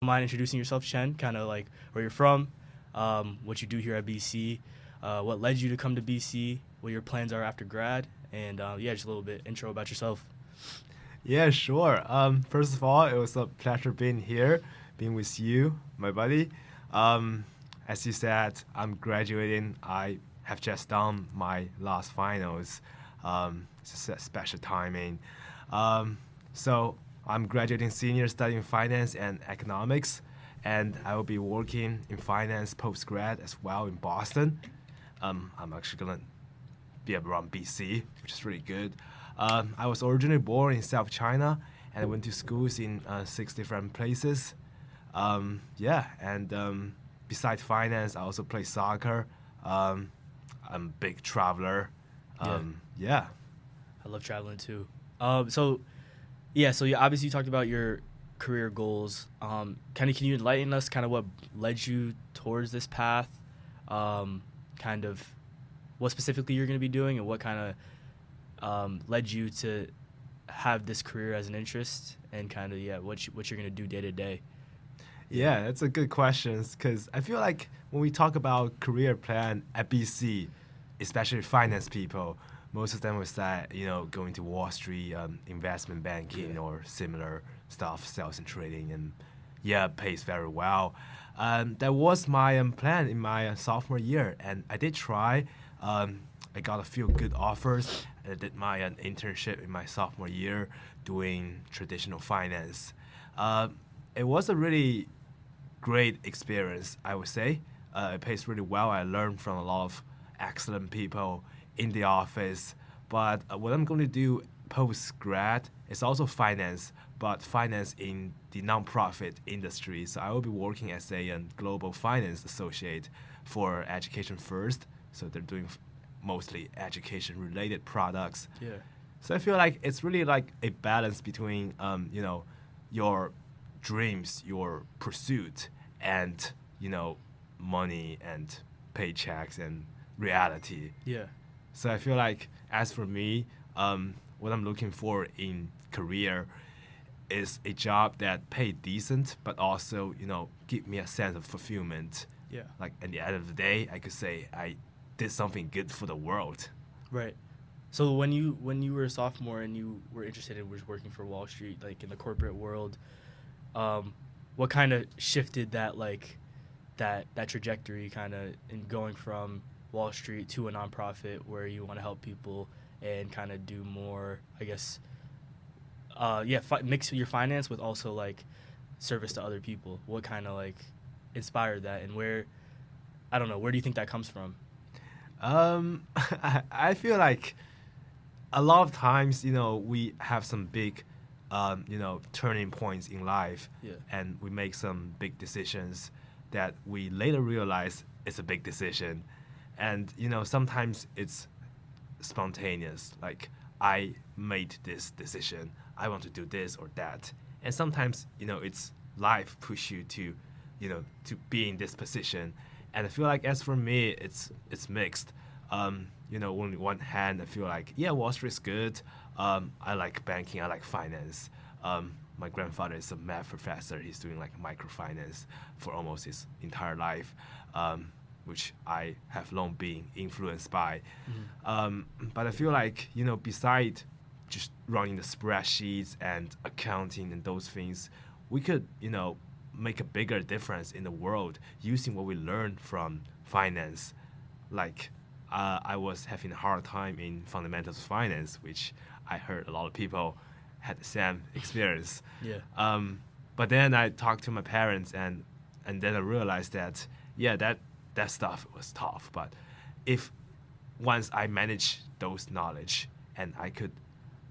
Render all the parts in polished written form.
Mind introducing yourself, Chen, kind of like where you're from, what you do here at BC, what led you to come to BC, what your plans are after grad, and yeah, just a little bit intro about yourself. Yeah, sure. First of all, it was a pleasure being here, being with you, my buddy. Um, as you said, I'm graduating. I have just done my last finals. It's a special timing. Um, so I'm graduating senior, studying finance and economics, and I will be working in finance post grad as well in Boston. I'm actually gonna be around BC, which is really good. I was originally born in South China, and I went to schools in 6 different places. Yeah, and besides finance, I also play soccer. Um, I'm a big traveler. Yeah, Yeah. I love traveling too. So yeah, so yeah, obviously you talked about your career goals. Kind of, can you enlighten us? Kind of what led you towards this path? Kind of what specifically you're going to be doing, and what kind of led you to have this career as an interest, and kind of yeah, what you're going to do day to day. Yeah, Yeah, that's a good question because I feel like when we talk about career plan at BC, especially finance people, most of them will say, going to Wall Street, investment banking yeah, or similar stuff, sales and trading, and yeah, pays very well. That was my plan in my sophomore year, and I did try. Um, I got a few good offers. I did my internship in my sophomore year doing traditional finance. Um, it was a really great experience, I would say. It pays really well. I learned from a lot of excellent people in the office. But what I'm going to do post grad is also finance, but finance in the nonprofit industry. So I will be working as a global finance associate for Education First. So they're doing mostly education related products. yeah, So I feel like it's really like a balance between, your dreams, your pursuit, and money and paychecks and reality. yeah, So I feel like as for me, what I'm looking for in career is a job that pay decent, but also give me a sense of fulfillment. yeah. Like at the end of the day, I could say I did something good for the world. Right. So when you were a sophomore and you were interested in was working for Wall Street, like in the corporate world, um, what kind of shifted that that trajectory kind of in going from Wall Street to a nonprofit where you want to help people and kind of do more, I guess, yeah, mix your finance with also like service to other people. What kind of like inspired that, and where, I don't know, where do you think that comes from? I feel like a lot of times, we have some big, turning points in life, Yeah, and we make some big decisions that we later realize it's a big decision, and sometimes it's spontaneous. Like I made this decision, I want to do this or that, and sometimes it's life push you to, to be in this position, and I feel like as for me, it's mixed. On one hand, I feel like yeah, Wall Street's good. I like banking. I like finance. My grandfather is a math professor. He's doing like microfinance for almost his entire life, which I have long been influenced by. hmm, But I feel like beside just running the spreadsheets and accounting and those things, we could make a bigger difference in the world using what we learned from finance. Like I was having a hard time in fundamentals of finance, which I heard a lot of people had the same experience. yeah, But then I talked to my parents, and then I realized that yeah, that stuff was tough. But if once I manage those knowledge and I could,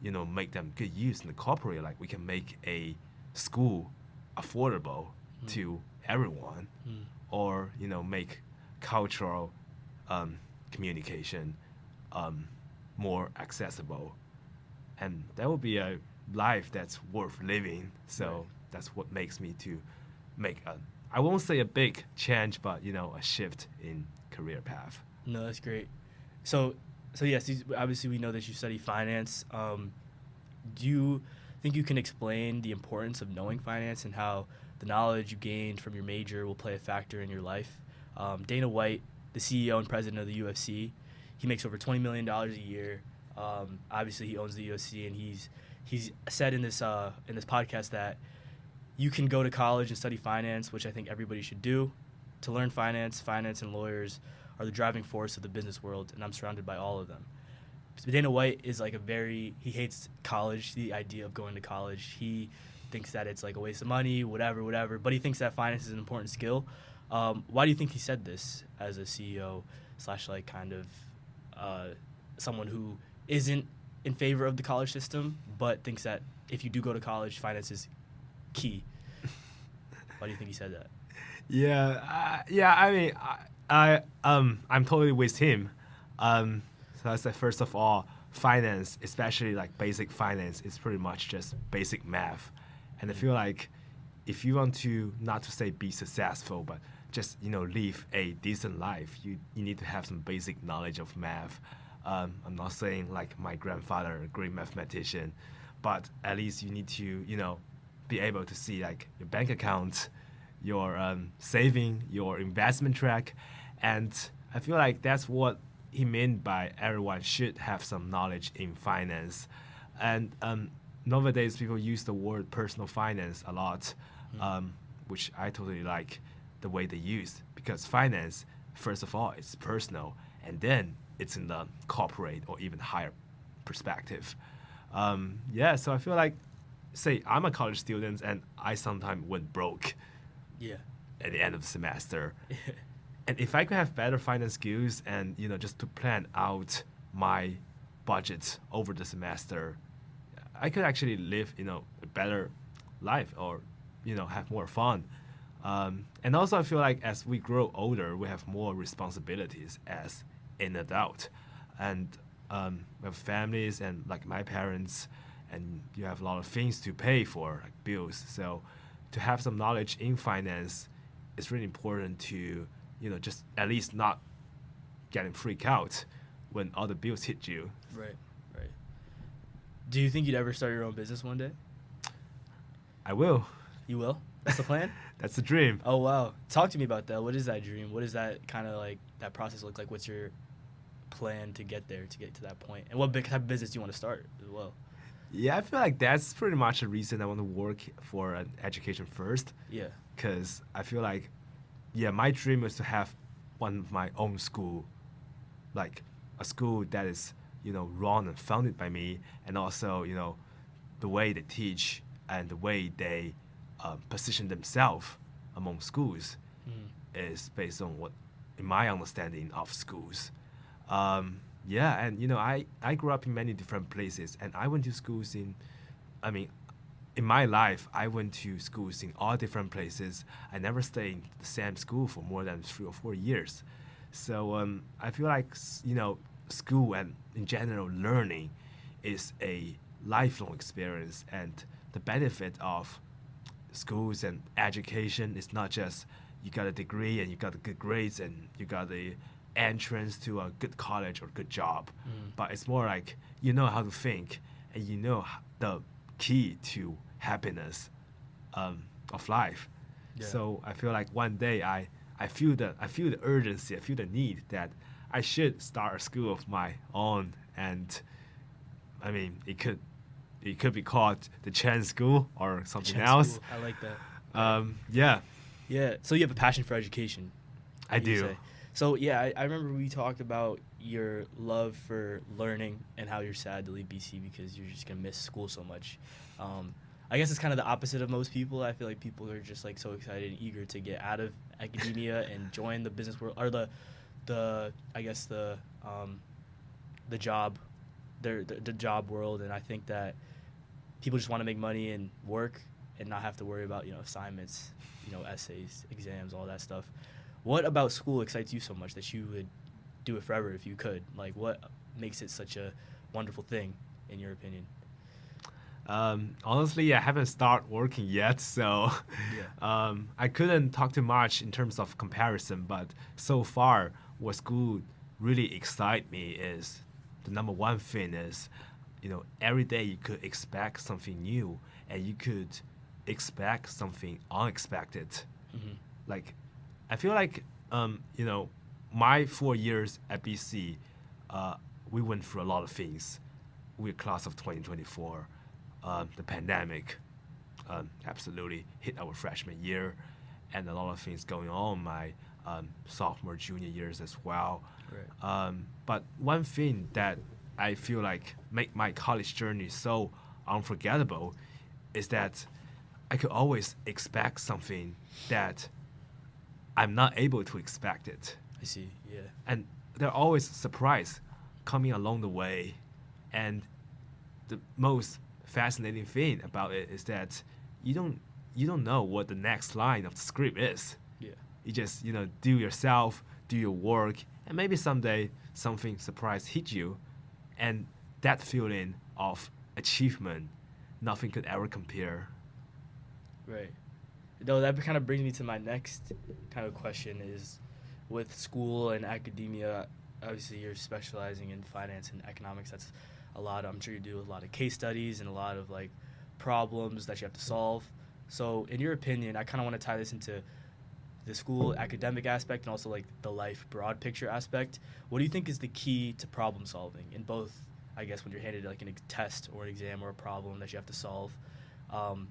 make them good use in the corporate, like we can make a school affordable mm, to everyone, mm, or make cultural um, communication more accessible, and that would be a life that's worth living. right. So that's what makes me to make a, I won't say a big change, but a shift in career path. No, that's great. So, so yes, obviously we know that you study finance. Do you think you can explain the importance of knowing finance and how the knowledge you gained from your major will play a factor in your life. Dana White, the CEO and president of the UFC, he makes over $20 million a year. Obviously, he owns the UFC, and he's said in this podcast that you can go to college and study finance, which I think everybody should do. To learn finance, finance and lawyers are the driving force of the business world, and I'm surrounded by all of them. So Dana White is like he hates college, the idea of going to college. He thinks that it's like a waste of money, whatever, but he thinks that finance is an important skill. Why do you think he said this as a CEO / like kind of someone who isn't in favor of the college system, but thinks that if you do go to college, finance is key? Why do you think he said that? I mean, I'm totally with him. So I say, first of all, finance, especially like basic finance, is pretty much just basic math. And I feel like if you want to, not to say be successful, but just, live a decent life, you need to have some basic knowledge of math. I'm not saying like my grandfather, a great mathematician, but at least you need to, be able to see like your bank account, your saving, your investment track. And I feel like that's what he meant by everyone should have some knowledge in finance. And nowadays people use the word personal finance a lot, which I totally like the way they use, because finance, first of all, it's personal, and then it's in the corporate or even higher perspective. So I feel like, say I'm a college student and I sometimes went broke at the end of the semester. And if I could have better finance skills and, just to plan out my budget over the semester, I could actually live, a better life or, have more fun. And also I feel like as we grow older, we have more responsibilities as an adult. And we have families and like my parents, and you have a lot of things to pay for, like bills. So to have some knowledge in finance is really important to, just at least not getting freaked out when all the bills hit you. Right. Do you think you'd ever start your own business one day? I will. You will? That's the plan? That's the dream. Oh, wow. Talk to me about that. What is that dream? What does that kind of like, that process look like? What's your plan to get there, to get to that point? And what big type of business do you want to start as well? Yeah, I feel like that's pretty much the reason I want to work for an education first. Yeah. Because I feel like, my dream is to have one of my own school, like a school that is, run and founded by me, and also, the way they teach and the way they position themselves among schools is based on what, in my understanding of schools. And I grew up in many different places, and I went to schools in my life, I went to schools in all different places. I never stayed in the same school for more than 3 or 4 years. So I feel like, school and in general learning is a lifelong experience, and the benefit of schools and education is not just you got a degree and you got the good grades and you got the entrance to a good college or good job, but it's more like how to think, and the key to happiness of life. So I feel like one day I feel the urgency, I feel the need that I should start a school of my own, and it could be called the Chen School or something else. School. I like that. Yeah. So you have a passion for education. I do. Say. So I remember we talked about your love for learning and how you're sad to leave BC because you're just gonna miss school so much. I guess it's kind of the opposite of most people. I feel like people are just like so excited and eager to get out of academia and join the business world, or the job, the job world. And I think that people just want to make money and work and not have to worry about assignments, essays, exams, all that stuff. What about school excites you so much that you would do it forever if you could? Like, what makes it such a wonderful thing, in your opinion? Honestly, I haven't started working yet, so I couldn't talk too much in terms of comparison. But so far, what school really excites me is the number one thing is, every day you could expect something new, and you could expect something unexpected. Hmm. Like, I feel like, you know, my 4 years at BC, we went through a lot of things. We're class of 2024. The pandemic absolutely hit our freshman year, and a lot of things going on my sophomore, junior years as well. Right. But one thing that I feel like make my college journey so unforgettable is that I could always expect something that I'm not able to expect it. I see. Yeah. And there are always surprise coming along the way. And the most fascinating thing about it is that you don't know what the next line of the script is. Yeah. You just, do yourself, do your work, and maybe someday something surprise hit you, and that feeling of achievement, nothing could ever compare. Right. No, that kind of brings me to my next kind of question is with school and academia, obviously you're specializing in finance and economics. That's a lot. I'm sure you do a lot of case studies and a lot of like problems that you have to solve. So, in your opinion, I kind of want to tie this into the school academic aspect and also like the life broad picture aspect. What do you think is the key to problem solving in both, I guess, when you're handed like a test or an exam or a problem that you have to solve? Um,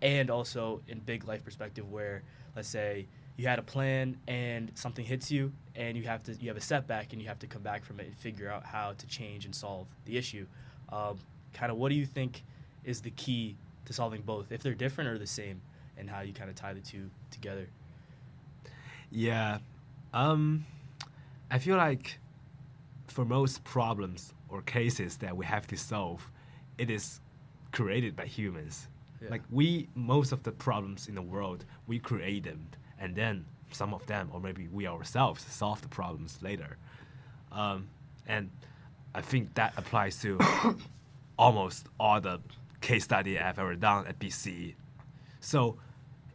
and also in big life perspective where let's say you had a plan and something hits you and you have a setback and you have to come back from it and figure out how to change and solve the issue. Kind of what do you think is the key to solving both, if they're different or the same, and how you kind of tie the two together? Yeah. I feel like for most problems or cases that we have to solve, it is created by humans. Yeah. Like most of the problems in the world, we create them, and then some of them, or maybe we ourselves, solve the problems later. And I think that applies to almost all the case study I've ever done at BC. So,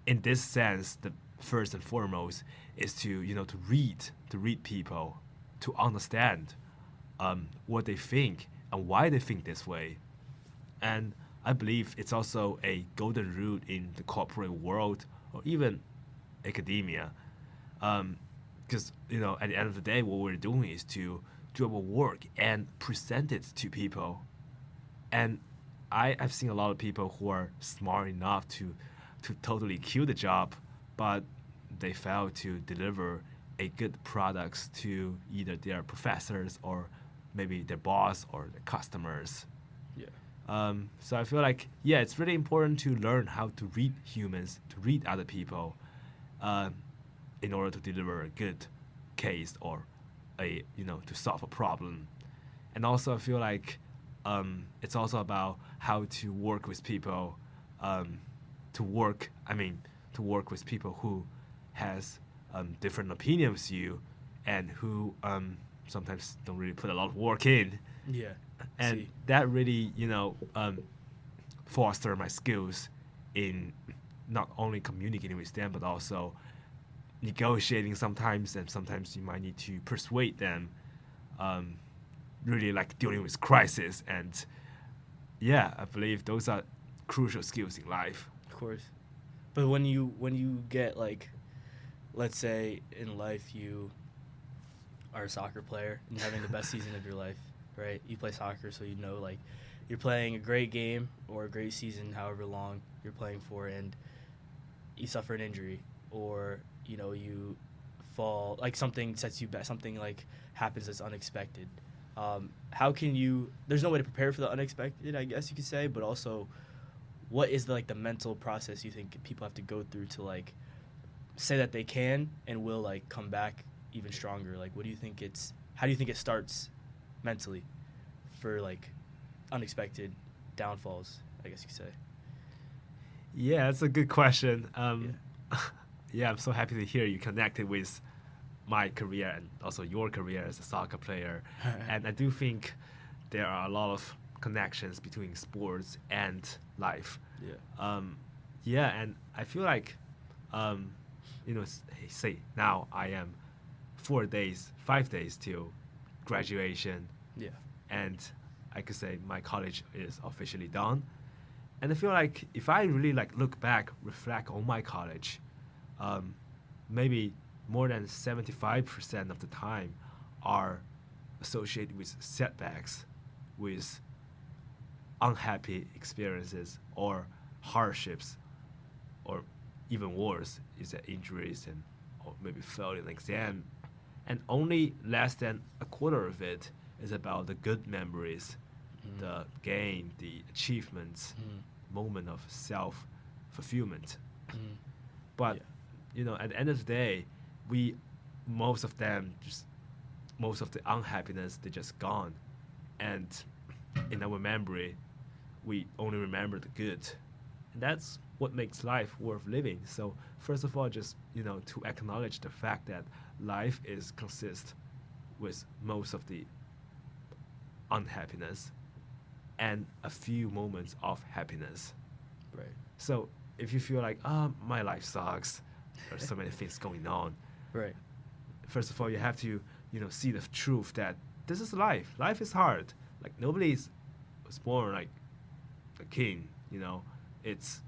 in this sense, the first and foremost is to read people, to understand what they think and why they think this way. And I believe it's also a golden rule in the corporate world or even academia. Because, at the end of the day, what we're doing is to do our work and present it to people. And I've seen a lot of people who are smart enough to totally kill the job, but they fail to deliver a good products to either their professors or maybe their boss or the customers. Yeah. So I feel like, yeah, it's really important to learn how to read humans, to read other people, in order to deliver a good case or to solve a problem. And also I feel like it's also about how to work with people, to work with people who has different opinions with you and who sometimes don't really put a lot of work in. Yeah. And See. that really, foster my skills in not only communicating with them, but also negotiating sometimes, and sometimes you might need to persuade them, really like dealing with crisis. And yeah, I believe those are crucial skills in life. Of course. But when you get like, let's say in life you are a soccer player and you're having the best season of your life, right? You play soccer, so like you're playing a great game or a great season, however long you're playing for, and you suffer an injury or you fall, like something sets you back, something like happens that's unexpected. How can you? There's no way to prepare for the unexpected, I guess you could say, but also, what is the mental process you think people have to go through to like say that they can and will like come back even stronger? Like, what do you think how do you think it starts mentally for like unexpected downfalls, I guess you could say? Yeah, that's a good question. Yeah, I'm so happy to hear you connected with my career and also your career as a soccer player. And I do think there are a lot of connections between sports and life. Yeah. Yeah, and I feel like, say now I am 5 days till graduation, Yeah. and I could say my college is officially done. And I feel like if I really like look back, reflect on my college, maybe more than 75% of the time are associated with setbacks, with unhappy experiences or hardships, or even worse is that injuries and or maybe failing an exam, and only less than a quarter of it is about the good memories, the gain, the achievements, moment of self fulfillment. But Yeah. at the end of the day, we most of them just most of the unhappiness they just gone, and in our memory, we only remember the good, and that's what makes life worth living. So first of all, just to acknowledge the fact that life is consist with most of the unhappiness and a few moments of happiness. Right. So if you feel like, my life sucks, there's so many things going on, Right. first of all, you have to, see the truth that this is life. Life is hard. Like nobody's was born like a king. It's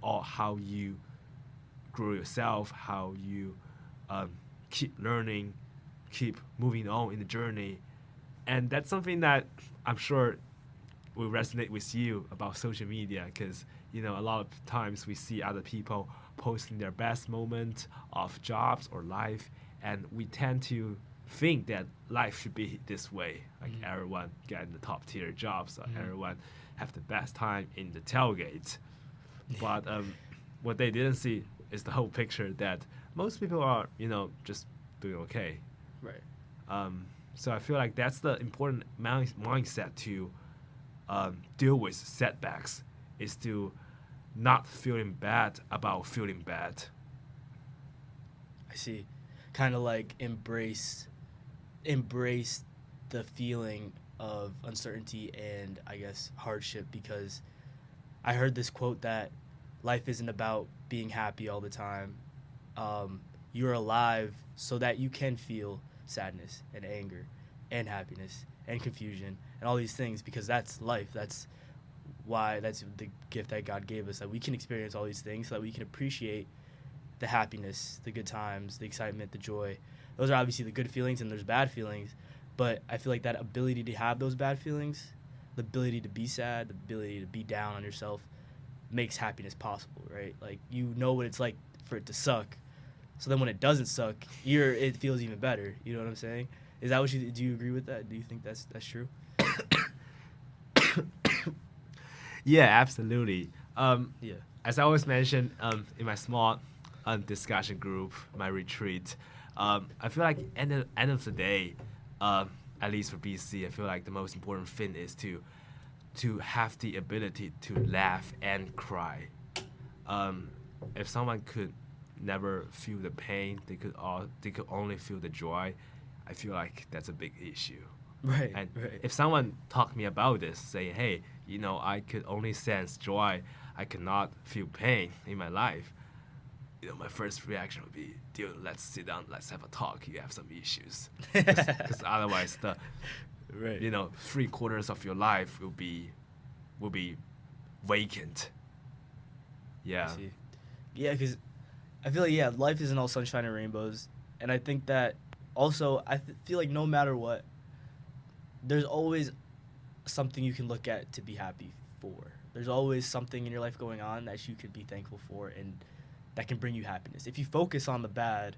all how you grow yourself, how you keep learning, keep moving on in the journey, and that's something that I'm sure will resonate with you about social media, because a lot of times we see other people posting their best moment of jobs or life, and we tend to think that life should be this way, like everyone getting the top tier jobs, or everyone have the best time in the tailgate. But what they didn't see is the whole picture that most people are just doing okay. Right. So I feel like that's the important mindset to deal with setbacks, is to not feeling bad about feeling bad. I see. Kind of like embrace the feeling of uncertainty and I guess hardship, because I heard this quote that life isn't about being happy all the time. You're alive so that you can feel sadness and anger and happiness and confusion and all these things, because that's life. That's the gift that God gave us, that we can experience all these things so that we can appreciate the happiness, the good times, the excitement, the joy. Those are obviously the good feelings, and there's bad feelings. But I feel like that ability to have those bad feelings, the ability to be sad, the ability to be down on yourself, makes happiness possible, right? Like, you know what it's like for it to suck. So then when it doesn't suck, it feels even better. You know what I'm saying? Is that what do you agree with that? Do you think that's true? Yeah, absolutely. Yeah. As I always mentioned in my small discussion group, my retreat, I feel like end of the day, at least for BC, I feel like the most important thing is to have the ability to laugh and cry. If someone could never feel the pain, they could only feel the joy. I feel like that's a big issue. Right. And Right. if someone talked me about this, saying, "Hey, I could only sense joy, I cannot feel pain in my life," my first reaction would be, "Dude, let's sit down, let's have a talk. You have some issues," because otherwise, the Right. 3/4 of your life will be vacant. Yeah. I see. Yeah, because I feel like, life isn't all sunshine and rainbows, and I think that also feel like no matter what, there's always something you can look at to be happy for. There's always something in your life going on that you could be thankful for, and that can bring you happiness. If you focus on the bad,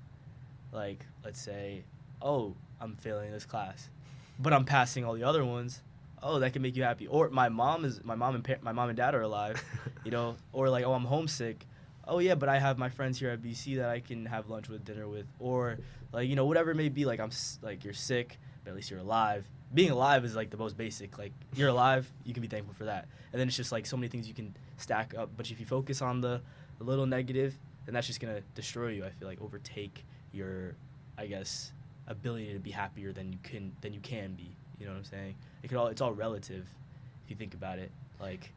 like, let's say, oh, I'm failing this class, but I'm passing all the other ones. Oh, that can make you happy. Or my mom and dad are alive, Or like, oh, I'm homesick. Oh yeah, but I have my friends here at BC that I can have lunch with, dinner with, or like, whatever it may be. Like, like, you're sick, but at least you're alive. Being alive is like the most basic. Like, you're alive, you can be thankful for that. And then it's just like so many things you can stack up. But if you focus on the little negative, then that's just gonna destroy you. I feel like overtake your, I guess, ability to be happier than you can be. You know what I'm saying? It's all relative if you think about it. Like,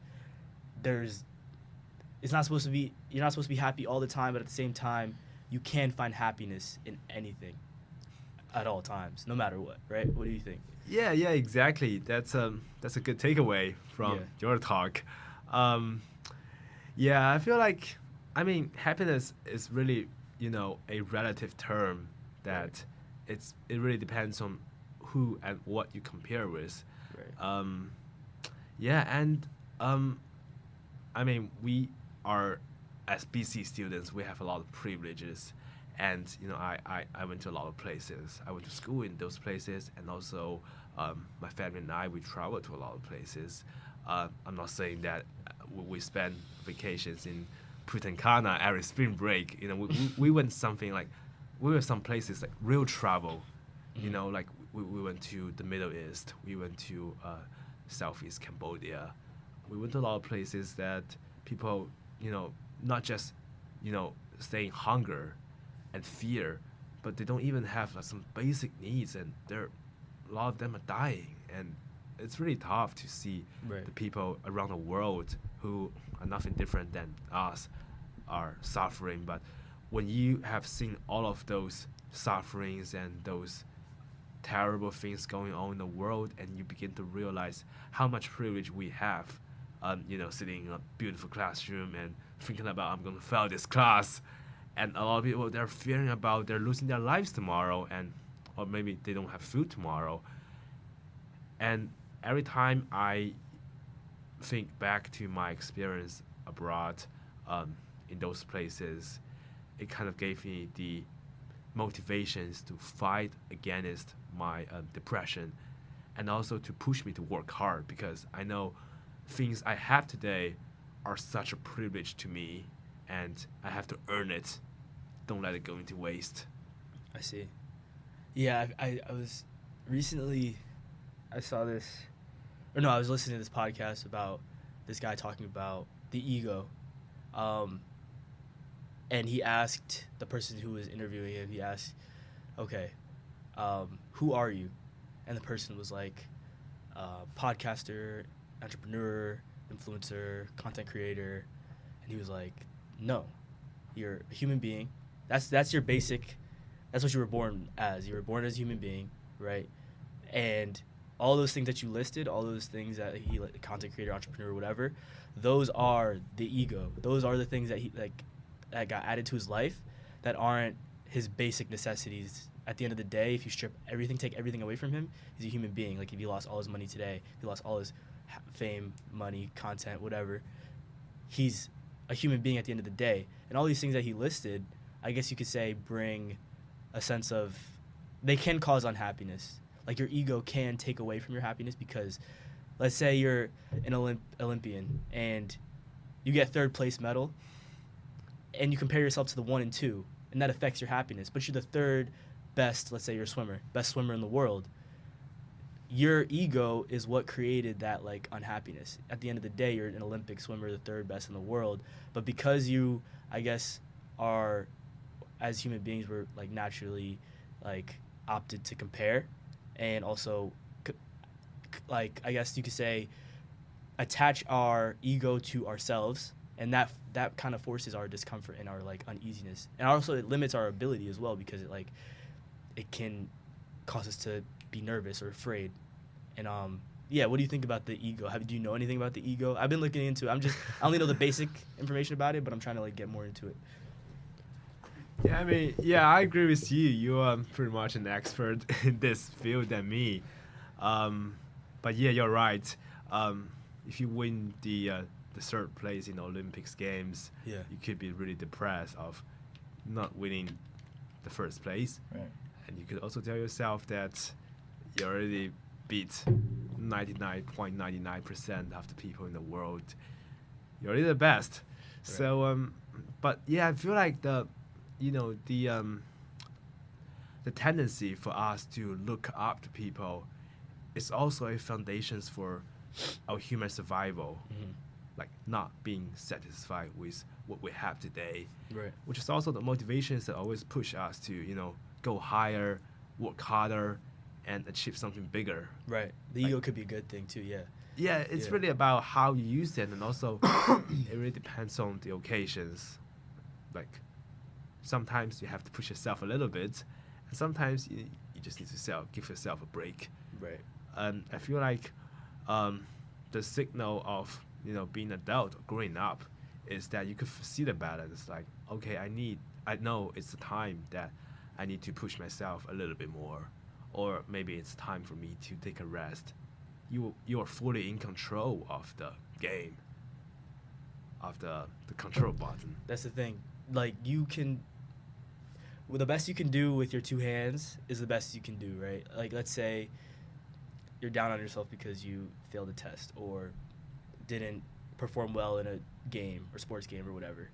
you're not supposed to be happy all the time, but at the same time, you can find happiness in anything at all times, no matter what, right? What do you think? Yeah, exactly. That's a good takeaway from Yeah. your talk. Yeah, I feel like, I mean, happiness is really, a relative term Right. that it really depends on who and what you compare with. Right. Um, yeah, and um, I mean, we are, as BC students, we have a lot of privileges. And, I went to a lot of places. I went to school in those places, and also my family and I, we traveled to a lot of places. I'm not saying that we spend vacations in Punta Cana every spring break. We went something like, we went some places like real travel. Mhm. Like we went to the Middle East, we went to Southeast Cambodia, we went to a lot of places that people, not just, saying hunger and fear, but they don't even have some basic needs, and a lot of them are dying, and it's really tough to see Right. the people around the world who are nothing different than us are suffering. But when you have seen all of those sufferings and those terrible things going on in the world, and you begin to realize how much privilege we have, sitting in a beautiful classroom and thinking about, I'm going to fail this class. And a lot of people, they're fearing about they're losing their lives tomorrow, and or maybe they don't have food tomorrow. And every time I think back to my experience abroad, in those places, it kind of gave me the motivations to fight against my depression, and also to push me to work hard, because I know things I have today are such a privilege to me, and I have to earn it. Don't let it go into waste. I see. Yeah, I was recently, I saw this, or no, I was listening to this podcast about this guy talking about the ego. Um, and he asked the person who was interviewing him, he asked, okay, who are you? And the person was like, podcaster, entrepreneur, influencer, content creator. And he was like, no, you're a human being. That's your basic, that's what you were born as. You were born as a human being, right? And all those things that you listed, all those things that he, like, content creator, entrepreneur, whatever, those are the ego. Those are the things that he, like, that got added to his life that aren't his basic necessities. At the end of the day, if you strip everything, take everything away from him, he's a human being. Like, if he lost all his money today, if he lost all his fame, money, content, whatever, he's a human being at the end of the day. And all these things that he listed, I guess you could say, bring a sense of, they can cause unhappiness. Like, your ego can take away from your happiness, because let's say you're an Olympian and you get third place medal, and you compare yourself to the 1 and 2, and that affects your happiness. But you're the third best, let's say you're a swimmer, best swimmer in the world. Your ego is what created that, like, unhappiness. At the end of the day, you're an Olympic swimmer, the third best in the world. But because you, I guess, are, as human beings, we're, like, naturally, like, opted to compare, and also, like, I guess you could say, attach our ego to ourselves, and that kind of forces our discomfort and our, like, uneasiness, and also it limits our ability as well, because it can cause us to be nervous or afraid. And yeah, what do you think about the ego? Do you know anything about the ego? I've been looking into it. I only know the basic information about it, but I'm trying to, like, get more into it. Yeah, I mean, yeah, I agree with you. You are pretty much an expert in this field than me. But yeah, you're right. If you win the third place in Olympics games, Yeah. you could be really depressed of not winning the first place. Right. And you could also tell yourself that you already beat 99.99% of the people in the world. You're already the best. Right. So, but yeah, I feel like the tendency for us to look up to people is also a foundation for our human survival, Mm-hmm. like not being satisfied with what we have today, Right. which is also the motivations that always push us to go higher, work harder, and achieve something bigger. Right. The ego could be a good thing too. Yeah. Yeah, it's Yeah. really about how you use it, and also it really depends on the occasions. Like, sometimes you have to push yourself a little bit, and sometimes you just need to give yourself a break. Right. I feel like the signal of being adult or growing up is that you could see the balance. It's like, okay, I know it's the time that I need to push myself a little bit more, or maybe it's time for me to take a rest. You're fully in control of the game, of the control button. That's the thing. Like you can, well, the best you can do with your two hands is the best you can do, right? Like let's say you're down on yourself because you failed a test or didn't perform well in a game or sports game or whatever.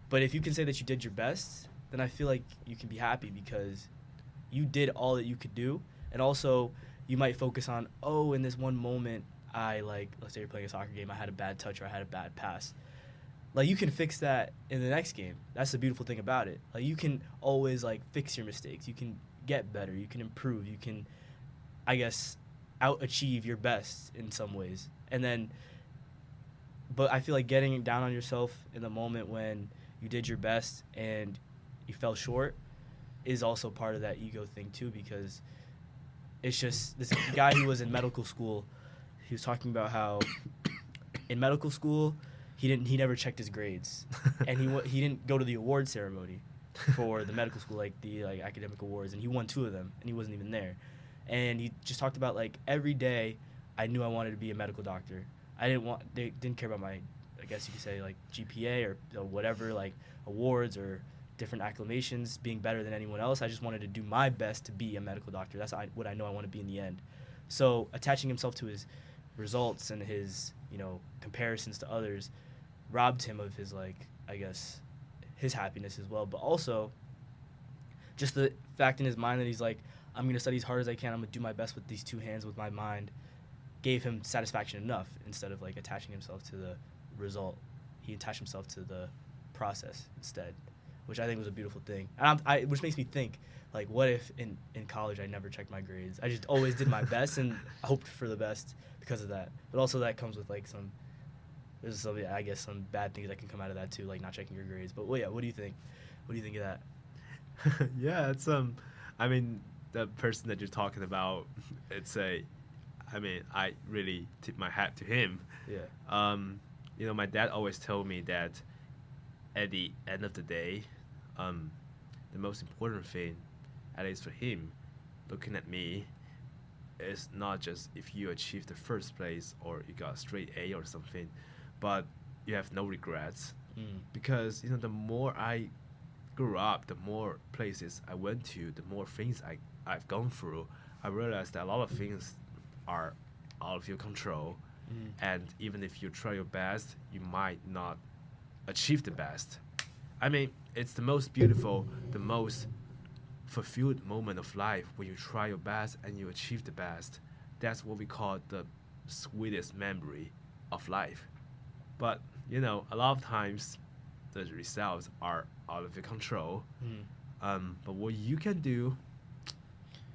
But if you can say that you did your best, then I feel like you can be happy because you did all that you could do. And also, you might focus on, oh, in this one moment, I like, let's say you're playing a soccer game, I had a bad touch or I had a bad pass. Like you can fix that in the next game. That's the beautiful thing about it. Like you can always like fix your mistakes. You can get better. You can improve. You can, I guess, out achieve your best in some ways. And then, but I feel like getting down on yourself in the moment when you did your best and you fell short is also part of that ego thing too, because it's just this guy who was in medical school. He was talking about how in medical school he never checked his grades, and he didn't go to the award ceremony for the medical school, like the like academic awards, and he won 2 of them, and he wasn't even there. And he just talked about like every day I knew I wanted to be a medical doctor. They didn't care about my, I guess you could say, like GPA or whatever, like awards or different acclamations, being better than anyone else. I just wanted to do my best to be a medical doctor. That's what I know I want to be in the end. So attaching himself to his results and his, comparisons to others robbed him of his, like, I guess, his happiness as well. But also just the fact in his mind that he's like, I'm going to study as hard as I can. I'm going to do my best with these 2 hands, with my mind, gave him satisfaction enough instead of, like, attaching himself to the result. He attached himself to the process instead, which I think was a beautiful thing. And which makes me think, like, what if in college I never checked my grades? I just always did my best and hoped for the best because of that. But also that comes with, like, there's some, I guess, some bad things that can come out of that too, like not checking your grades. But, well, yeah, what do you think? What do you think of that? Yeah, it's I mean, the person that you're talking about, I really tip my hat to him. Yeah. My dad always told me that at the end of the day, the most important thing, at least for him, looking at me, is not just if you achieve the first place or you got a straight A or something, but you have no regrets. Because the more I grew up, the more places I went to, the more things I've gone through, I realized that a lot of things are out of your control. And even if you try your best, you might not achieve the best. I mean, it's the most beautiful, the most fulfilled moment of life when you try your best and you achieve the best. That's what we call the sweetest memory of life. But, a lot of times the results are out of your control. But what you can do,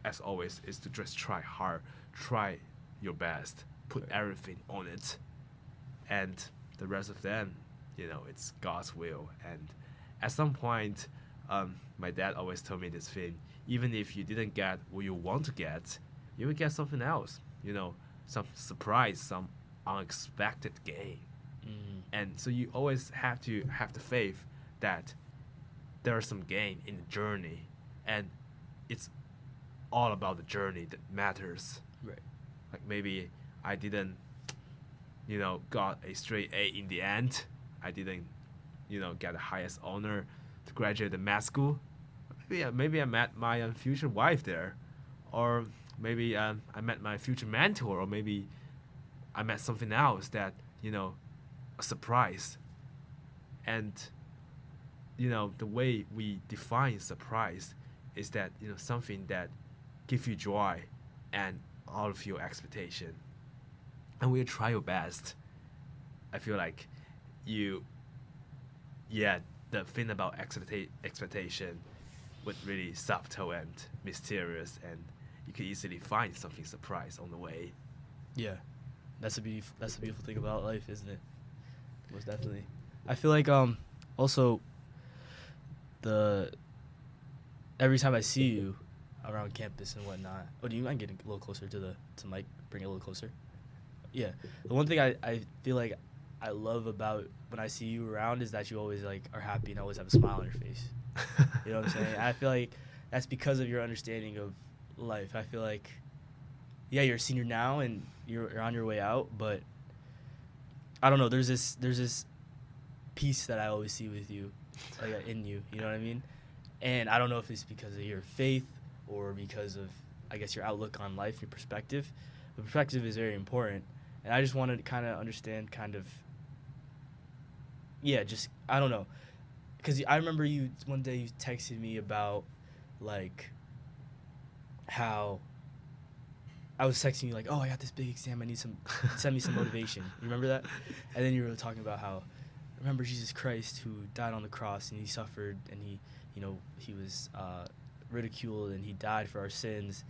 as always, is to just try hard, try your best, put everything on it, and the rest of them, it's God's will. And at some point, my dad always told me this thing: even if you didn't get what you want to get, you will get something else. Some surprise, some unexpected gain. And so you always have to have the faith that there is some gain in the journey, and it's all about the journey that matters. Right. Like maybe I didn't, got a straight A in the end. I didn't, get the highest honor to graduate the math school. Maybe I met my future wife there, or maybe I met my future mentor, or maybe I met something else that, a surprise. And, the way we define surprise is that, something that gives you joy and out of your expectation. And when you try your best, I feel like the thing about expectation would really subtle and mysterious, and you could easily find something surprise on the way. Yeah, that's the beautiful thing about life, isn't it? Most definitely. I feel like also every time I see you around campus and whatnot. Oh, do you mind getting a little closer to the mic? Bring it a little closer. Yeah. The one thing I feel like I love about when I see you around is that you always like are happy and always have a smile on your face. You know what I'm saying? I feel like that's because of your understanding of life. I feel like, yeah, you're a senior now and you're on your way out, but I don't know. There's this peace that I always see with you, like in you. You know what I mean? And I don't know if it's because of your faith or because of, I guess, your outlook on life, your perspective. The perspective is very important, and I just wanted to kind of understand, yeah, just I don't know, because I remember you one day you texted me about like how I was texting you like, oh, I got this big exam, I need some, send me some motivation. You remember that? And then you were talking about how, remember Jesus Christ who died on the cross and he suffered and he, you know, he was ridiculed and he died for our sins.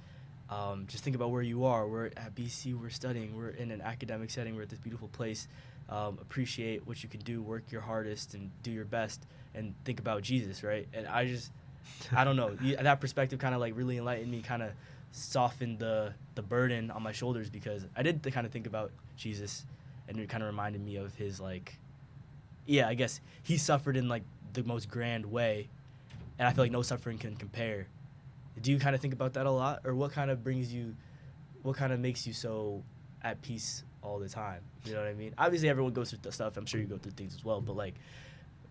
Just think about where you are. We're at BC, we're studying, we're in an academic setting, we're at this beautiful place. Appreciate what you can do, work your hardest and do your best and think about Jesus, right? And I don't know, that perspective kind of like really enlightened me, kind of softened the burden on my shoulders, because I did kind of think about Jesus and it kind of reminded me of his like, yeah, I guess he suffered in like the most grand way, and I feel like no suffering can compare. Do you kind of think about that a lot, or what kind of makes you so at peace all the time? You know what I mean? Obviously everyone goes through stuff, I'm sure you go through things as well, but like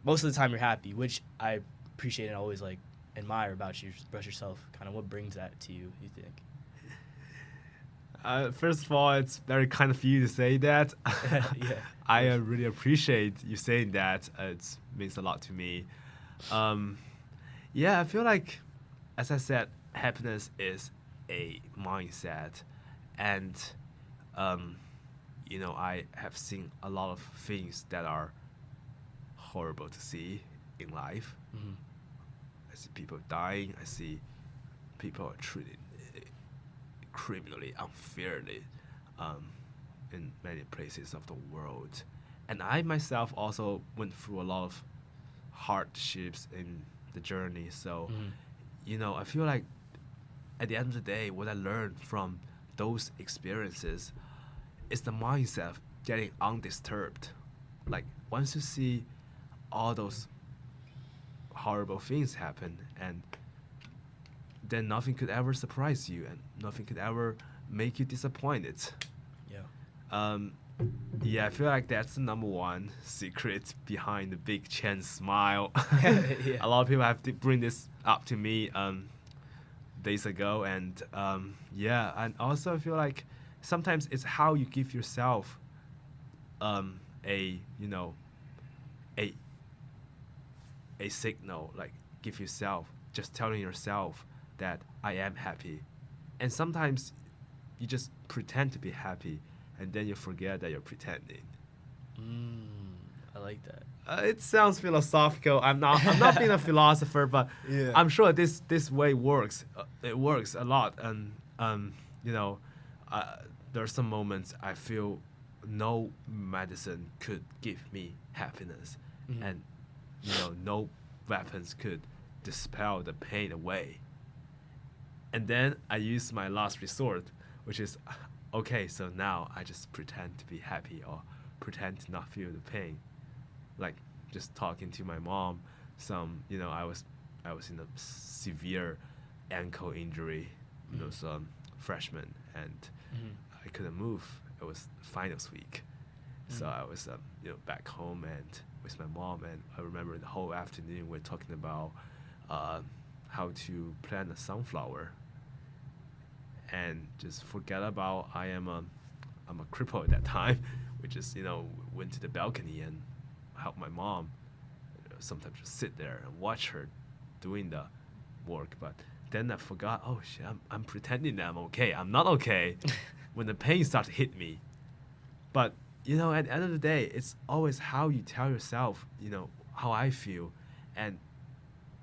most of the time you're happy, which I appreciate and always like admire about yourself. Kind of what brings that to you think? First of all, it's very kind of you to say that. Yeah, I really appreciate you saying that. It means a lot to me. Yeah, I feel like, as I said, happiness is a mindset, and you know, I have seen a lot of things that are horrible to see in life. Mm-hmm. I see people dying. I see people are treated criminally, unfairly, in many places of the world. And I myself also went through a lot of hardships in the journey. So, you know, I feel like at the end of the day, what I learned from those experiences is the mindset of getting undisturbed. Like, once you see all those horrible things happen, and then nothing could ever surprise you and nothing could ever make you disappointed. Yeah. Yeah, I feel like that's the number one secret behind the big Chen smile. Yeah. A lot of people have to bring this up to me days ago, and yeah, and also I feel like sometimes it's how you give yourself a, you know, a signal, like give yourself, just telling yourself that I am happy. And sometimes you just pretend to be happy and then you forget that you're pretending. I like that. It sounds philosophical. I'm not being a philosopher, but Yeah. I'm sure this way works. It works a lot, and you know, there are some moments I feel no medicine could give me happiness, and you know, no weapons could dispel the pain away. And then I use my last resort, which is, okay, so now I just pretend to be happy or pretend to not feel the pain. Like just talking to my mom, you know, I was in a severe ankle injury, you know, some freshman, and I couldn't move. It was finals week. So I was, you know, back home and with my mom, and I remember the whole afternoon we're talking about how to plant a sunflower, and just forget about I'm a cripple at that time. We just, you know, went to the balcony and helped my mom. Sometimes just sit there and watch her doing the work, but then I forgot. Oh shit! I'm pretending that I'm okay. I'm not okay when the pain starts to hit me. But you know, at the end of the day, it's always how you tell yourself, you know, how I feel. And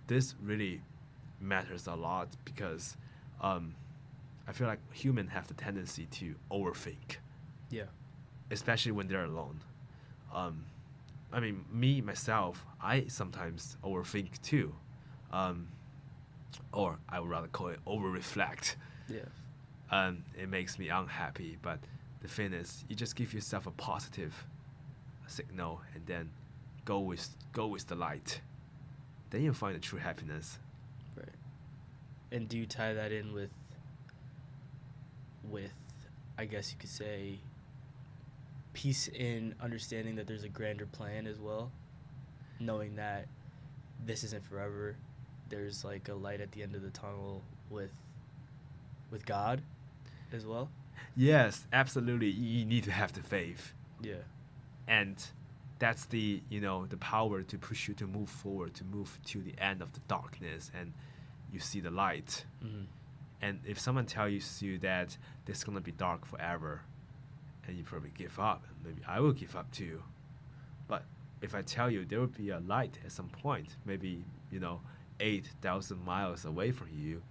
this really matters a lot because I feel like humans have the tendency to overthink. Yeah. Especially when they're alone. I mean, me, myself, I sometimes overthink too. Or I would rather call it over-reflect. Yeah. It makes me unhappy, but the thing is, you just give yourself a positive signal, and then go with the light. Then you'll find the true happiness. Right. And do you tie that in with I guess you could say peace in understanding that there's a grander plan as well, knowing that this isn't forever. There's like a light at the end of the tunnel with God as well. Yes, absolutely. You need to have the faith, Yeah. and that's the the power to push you to move forward, to move to the end of the darkness, and you see the light. Mm-hmm. And if someone tells you that it's gonna be dark forever, and you probably give up, and maybe I will give up too. But if I tell you there will be a light at some point, maybe 8,000 miles away from you,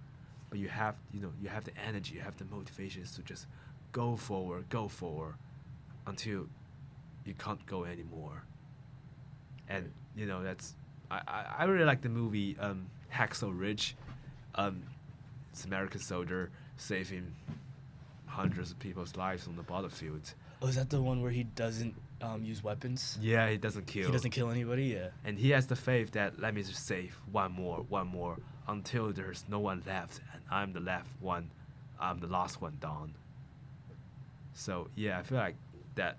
but you have the energy, you have the motivations to just go forward until you can't go anymore. And that's I really like the movie Hacksaw Ridge. It's American soldier saving hundreds of people's lives on the battlefield. Oh, is that the one where he doesn't use weapons? Yeah, he doesn't kill. He doesn't kill anybody. Yeah. And he has the faith that let me just save one more, until there's no one left, and I'm the last one down. So yeah, I feel like that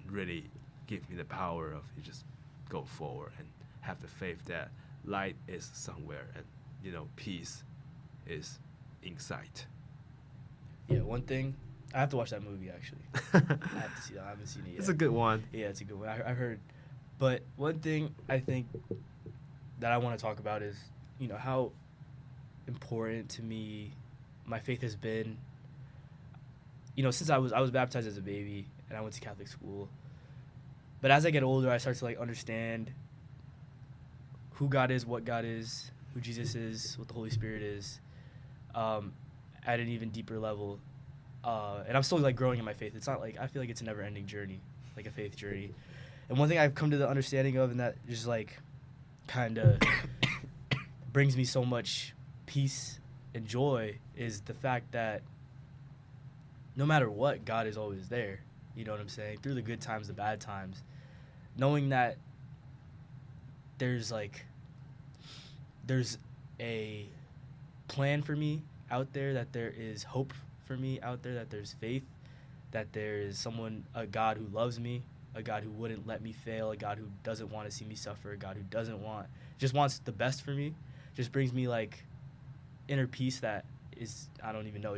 really gives me the power of you just go forward and have the faith that light is somewhere, and peace is in sight. Yeah. One thing, I have to watch that movie actually. I have to see that. I haven't seen it yet. It's a good one. Yeah, it's a good one. I heard. But one thing I think that I want to talk about is, how important to me my faith has been. Since I was baptized as a baby and I went to Catholic school. But as I get older, I start to understand who God is, what God is, who Jesus is, what the Holy Spirit is, at an even deeper level. And I'm still growing in my faith. It's not I feel like it's a never-ending journey, like a faith journey. And one thing I've come to the understanding of, and that just kind of brings me so much peace and joy, is the fact that no matter what, God is always there. You know what I'm saying? Through the good times, the bad times, knowing that there's a plan for me out there, that there is hope for me out there, that there's faith, that there is a God who loves me, a God who wouldn't let me fail, a God who doesn't want to see me suffer, a God who just wants the best for me, just brings me inner peace that is, I don't even know,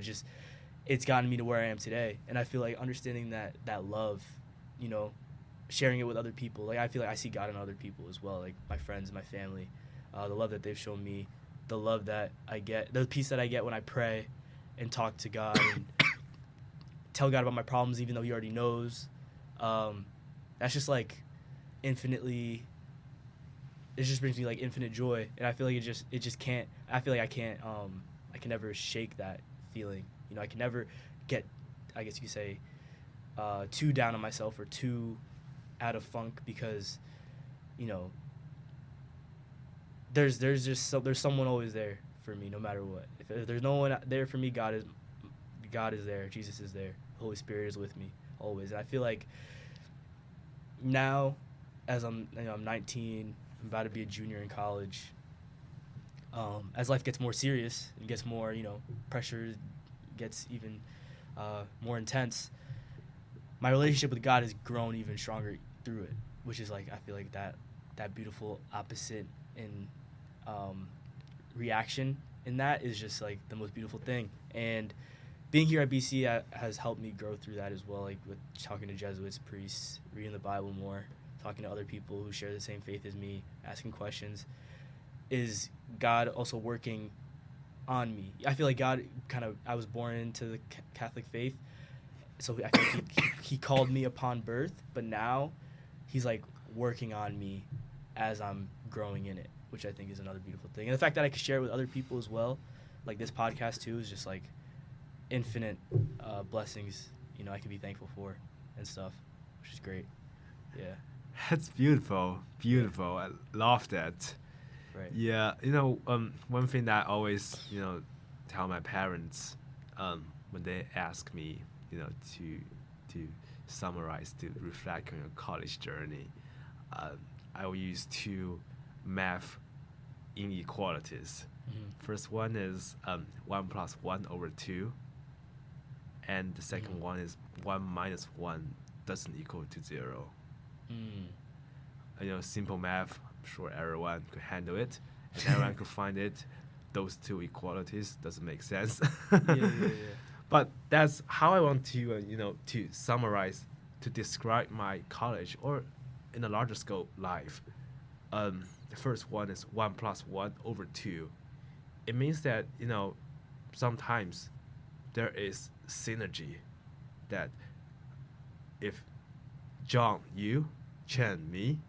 it's gotten me to where I am today. And I feel understanding that love, sharing it with other people, I feel I see God in other people as well, my friends, my family, the love that they've shown me, the love that I get, the peace that I get when I pray and talk to God and tell God about my problems even though he already knows. That's just infinitely, it just brings me infinite joy. And I feel I can never shake that feeling. I can never get, I guess you could say, too down on myself or too out of funk, because there's someone always there for me no matter what. If there's no one there for me, God is there, Jesus is there, the Holy Spirit is with me always. And I feel now, as I'm 19, I'm about to be a junior in college, as life gets more serious and gets more pressure gets even more intense, my relationship with God has grown even stronger through it, which is I feel that beautiful opposite in reaction in that is just the most beautiful thing. And being here at BC has helped me grow through that as well, with talking to Jesuits, priests, reading the Bible more, talking to other people who share the same faith as me, asking questions. Is God also working on me? I feel God I was born into the Catholic faith, so I feel he called me upon birth, but now he's working on me as I'm growing in it, which I think is another beautiful thing. And the fact that I can share it with other people as well, this podcast too, is just infinite blessings, I can be thankful for and stuff, which is great. Yeah. That's beautiful. I love that. Right. Yeah, one thing that I always, tell my parents, when they ask me, to summarize, to reflect on your college journey, I will use two math inequalities. First one is 1 plus 1 over 2. And the second one is 1 minus 1 doesn't equal to 0. Simple math, I'm sure everyone could handle it. And everyone could find it. Those two equalities doesn't make sense. Yeah. But that's how I want to, to summarize, to describe my college or in a larger scope life. The first one is 1 plus 1 over 2. It means that, sometimes there is synergy that if John, you, Chen, me,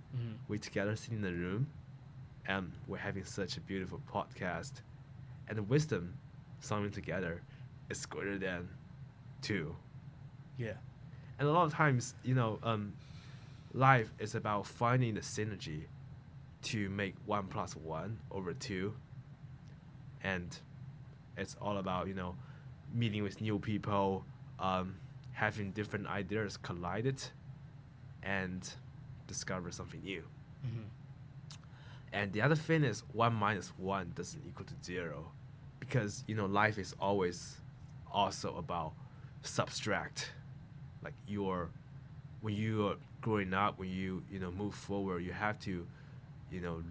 we together sit in the room and we're having such a beautiful podcast and the wisdom summing together is greater than 2. Yeah. And a lot of times, life is about finding the synergy to make 1 plus 1 over 2. And it's all about, meeting with new people, having different ideas collided, and discover something new. And the other thing is 1 minus 1 doesn't equal to 0. Because, life is always also about subtract. Like when you are growing up, when you move forward, you have to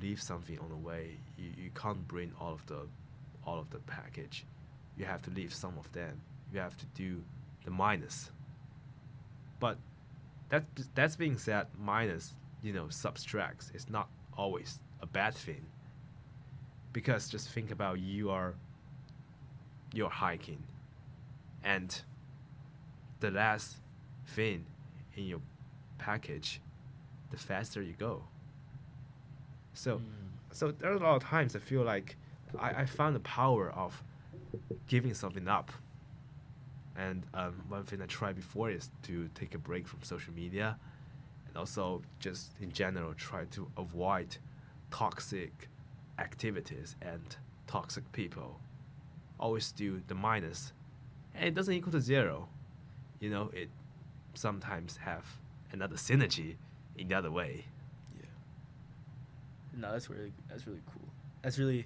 leave something on the way. You can't bring all of the package. You have to leave some of them. You have to do the minus. But that's being said, minus subtracts is not always a bad thing. Because just think about you're hiking, and the last thing in your package, the faster you go. So there are a lot of times I feel like I found the power of giving something up. And one thing I tried before is to take a break from social media, and also just in general try to avoid toxic activities and toxic people. Always do the minus, and it doesn't equal to 0. It sometimes have another synergy in the other way. Yeah. No, that's really cool. That's really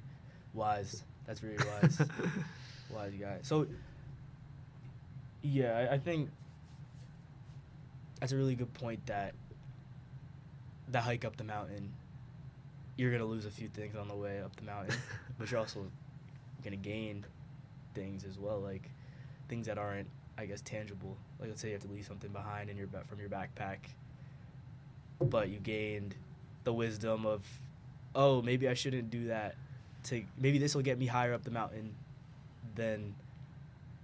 wise. That's really wise. Wise guy. So yeah, I think that's a really good point, that the hike up the mountain, you're gonna lose a few things on the way up the mountain, but you're also gonna gain things as well, like things that aren't, I guess, tangible. Like, let's say you have to leave something behind in from your backpack, but you gained the wisdom of, oh, maybe I shouldn't do that. Maybe this will get me higher up the mountain than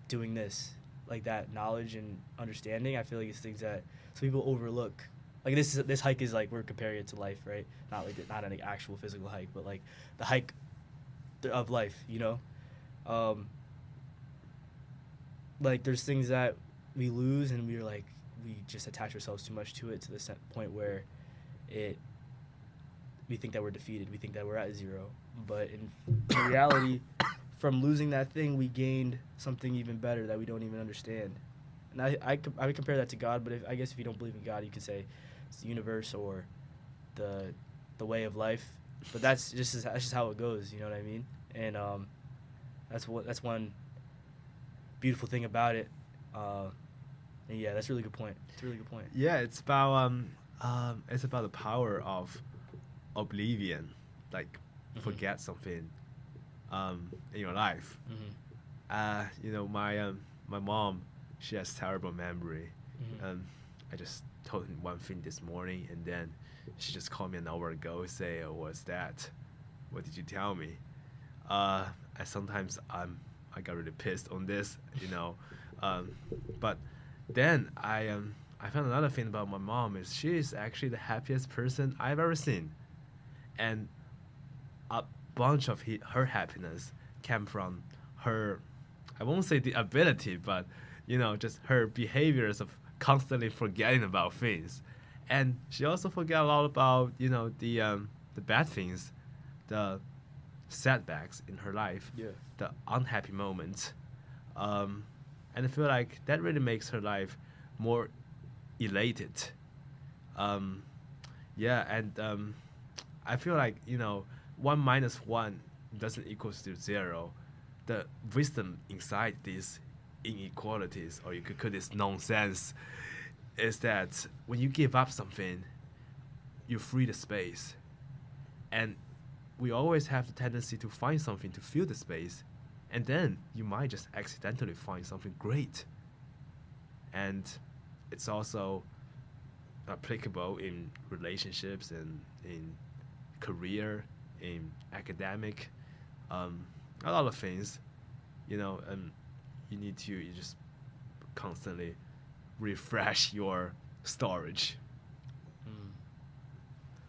doing this. Like, that knowledge and understanding, I feel like it's things that some people overlook. Like, this hike is like, we're comparing it to life, right? Not an actual physical hike, but like the hike of life, like, there's things that we lose, and we just attach ourselves too much to it, to the point where we think that we're defeated. We think that we're at 0. But in reality, from losing that thing, we gained something even better that we don't even understand. And I would compare that to God, but I guess if you don't believe in God, you could say it's the universe or the way of life. But that's just how it goes, you know what I mean? And that's one beautiful thing about it. And yeah, that's a really good point. It's a really good point. Yeah, it's about the power of oblivion, like forget something in your life. My mom, she has terrible memory. I just told her one thing this morning, and then she just called me an hour ago, say, "Oh, what's that? What did you tell me?" Sometimes I got really pissed on this, but then I found another thing about my mom is she is actually the happiest person I've ever seen, and a bunch of her happiness came from her, I won't say the ability, but just her behaviors of constantly forgetting about things. And she also forgot a lot about the bad things, the setbacks in her life, the unhappy moments, and I feel like that really makes her life more elated. I feel like, 1 minus 1 doesn't equals to 0. The wisdom inside these inequalities, or you could call this nonsense, is that when you give up something, you free the space. And we always have the tendency to find something to fill the space. And then you might just accidentally find something great. And it's also applicable in relationships and in career, in academic, a lot of things, you just constantly refresh your storage.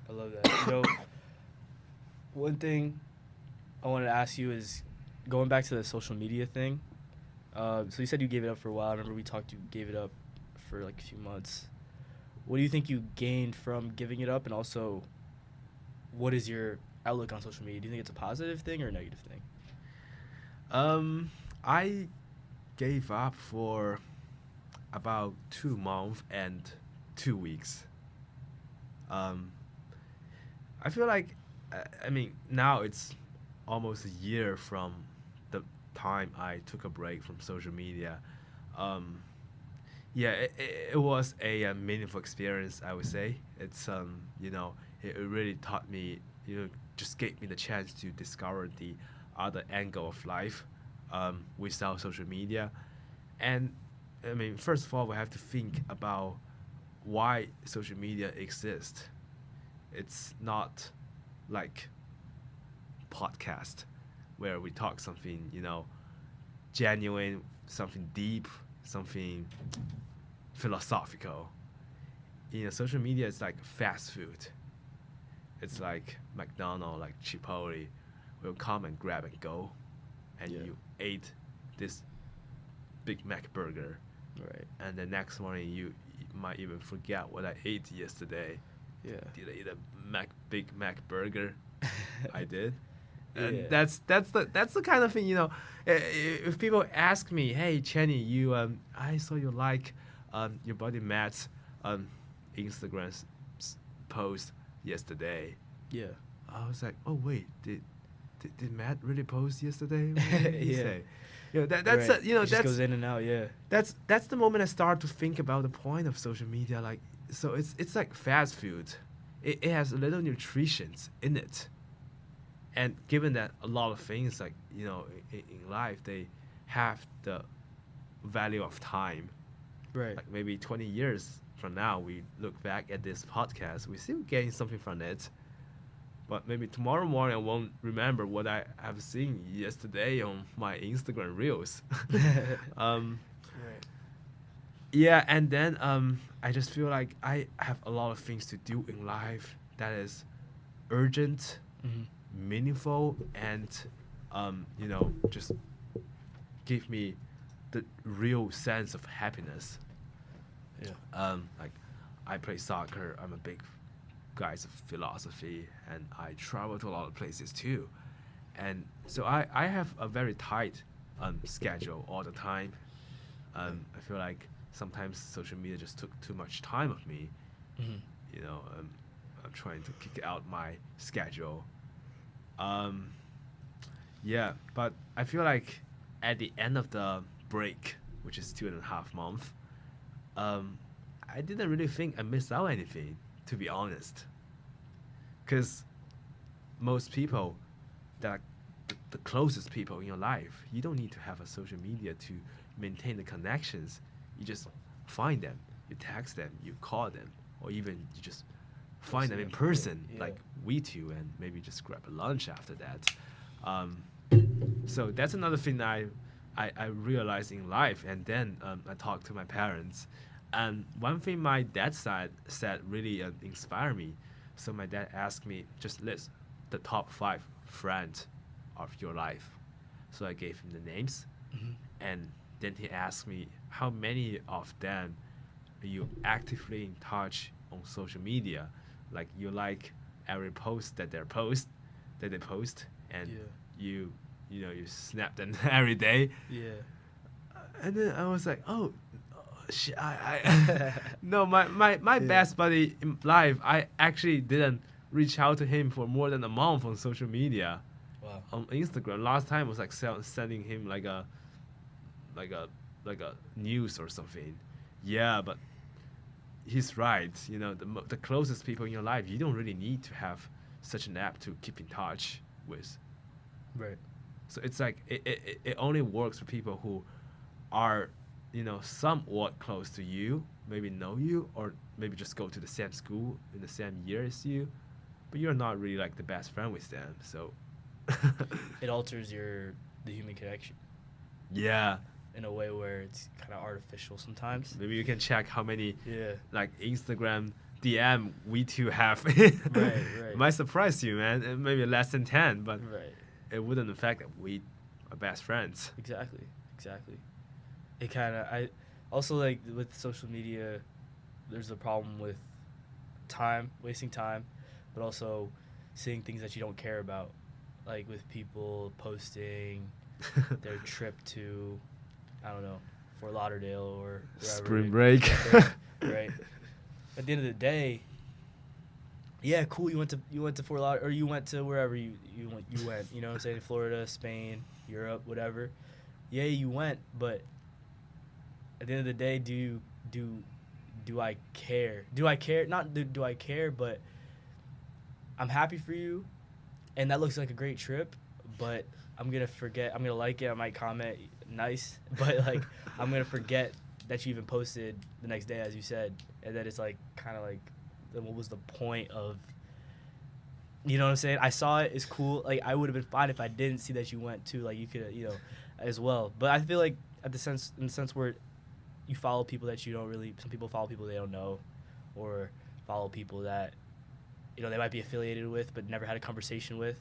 I love that. One thing I wanted to ask you is going back to the social media thing. So you said you gave it up for a while. I remember we talked. You gave it up for like a few months. What do you think you gained from giving it up, and also, what is your outlook on social media? Do you think it's a positive thing or a negative thing? I gave up for about 2 months and 2 weeks. I feel like, now it's almost a year from the time I took a break from social media. It was a meaningful experience, I would say. It's, it really taught me, just gave me the chance to discover the other angle of life without social media. And, first of all, we have to think about why social media exists. It's not like podcast where we talk something, genuine, something deep, something philosophical. Social media is like fast food. It's like McDonald's, like Chipotle. Will come and grab and go, and you ate this Big Mac burger. Right. And the next morning you might even forget what I ate yesterday. Yeah. Did I eat a Big Mac burger? I did. And Yeah. that's the kind of thing, if people ask me, hey Chenny, I saw you like your buddy Matt's Instagram post yesterday. Yeah. I was like, oh wait, did Matt really post yesterday? What did he say? That's right. it It just that's goes in and out. Yeah. that's the moment I start to think about the point of social media. Like, so it's like fast food. It has a little nutrition in it, and given that a lot of things, like, in life, they have the value of time. Right. Like maybe 20 years from now, we look back at this podcast, we still getting something from it. But maybe tomorrow morning I won't remember what I have seen yesterday on my Instagram reels. Right. Yeah, and then I just feel like I have a lot of things to do in life that is urgent, meaningful, and just give me the real sense of happiness. Yeah. Like, I play soccer. I'm a big guys of philosophy, and I travel to a lot of places too, and so I have a very tight schedule all the time. I feel like sometimes social media just took too much time of me. I'm trying to kick out my schedule. But I feel like at the end of the break, which is 2.5 months, I didn't really think I missed out anything, to be honest. Because most people that are the closest people in your life, you don't need to have a social media to maintain the connections. You just find them, you text them, you call them, or even you just find them in person, like we two, and maybe just grab a lunch after that. So that's another thing that I realized in life. And then I talked to my parents. And one thing my dad said really inspired me. So my dad asked me, just list the top 5 friends of your life. So I gave him the names. And then he asked me, how many of them are you actively in touch on social media? Like, you like every post that they post, and you snap them every day. Yeah. And then I was like, oh, shit, no, my best buddy in life, I actually didn't reach out to him for more than a month on social media. Wow. On Instagram, last time was like sending him like a like a like a news or something. Yeah, but he's right. You know, the closest people in your life, you don't really need to have such an app to keep in touch with. Right. So it's like it only works for people who are, you know, somewhat close to you, maybe know you, or maybe just go to the same school in the same year as you, but you're not really like the best friend with them. So It alters the human connection yeah, in a way where it's kind of artificial sometimes. maybe you can check how many Yeah. like Instagram DM we two have. Right. Might surprise you, man. Maybe less than 10, but Right. it wouldn't affect that we are best friends. Exactly. It kind of I also like with social media, there's a problem with wasting time, but also seeing things that you don't care about, like with people posting their trip to, I don't know, Fort Lauderdale or wherever. Spring break. Right. At the end of the day, yeah, cool. You went to Fort Lauderdale, or you went to wherever you went. You know what I'm saying? Florida, Spain, Europe, whatever. Yeah, you went, but at the end of the day, do I care? Do I care? Not do I care, but I'm happy for you, and that looks like a great trip. But I'm gonna forget. I'm gonna like it. I might comment nice, but like I'm gonna forget that you even posted the next day, as you said, and that it's like kind of like, then what was the point of? You know what I'm saying? I saw it. It's cool. Like I would have been fine if I didn't see that you went too. Like you could, as well. But I feel like in the sense where you follow people that you don't really. Some people follow people they don't know, or follow people that, they might be affiliated with but never had a conversation with.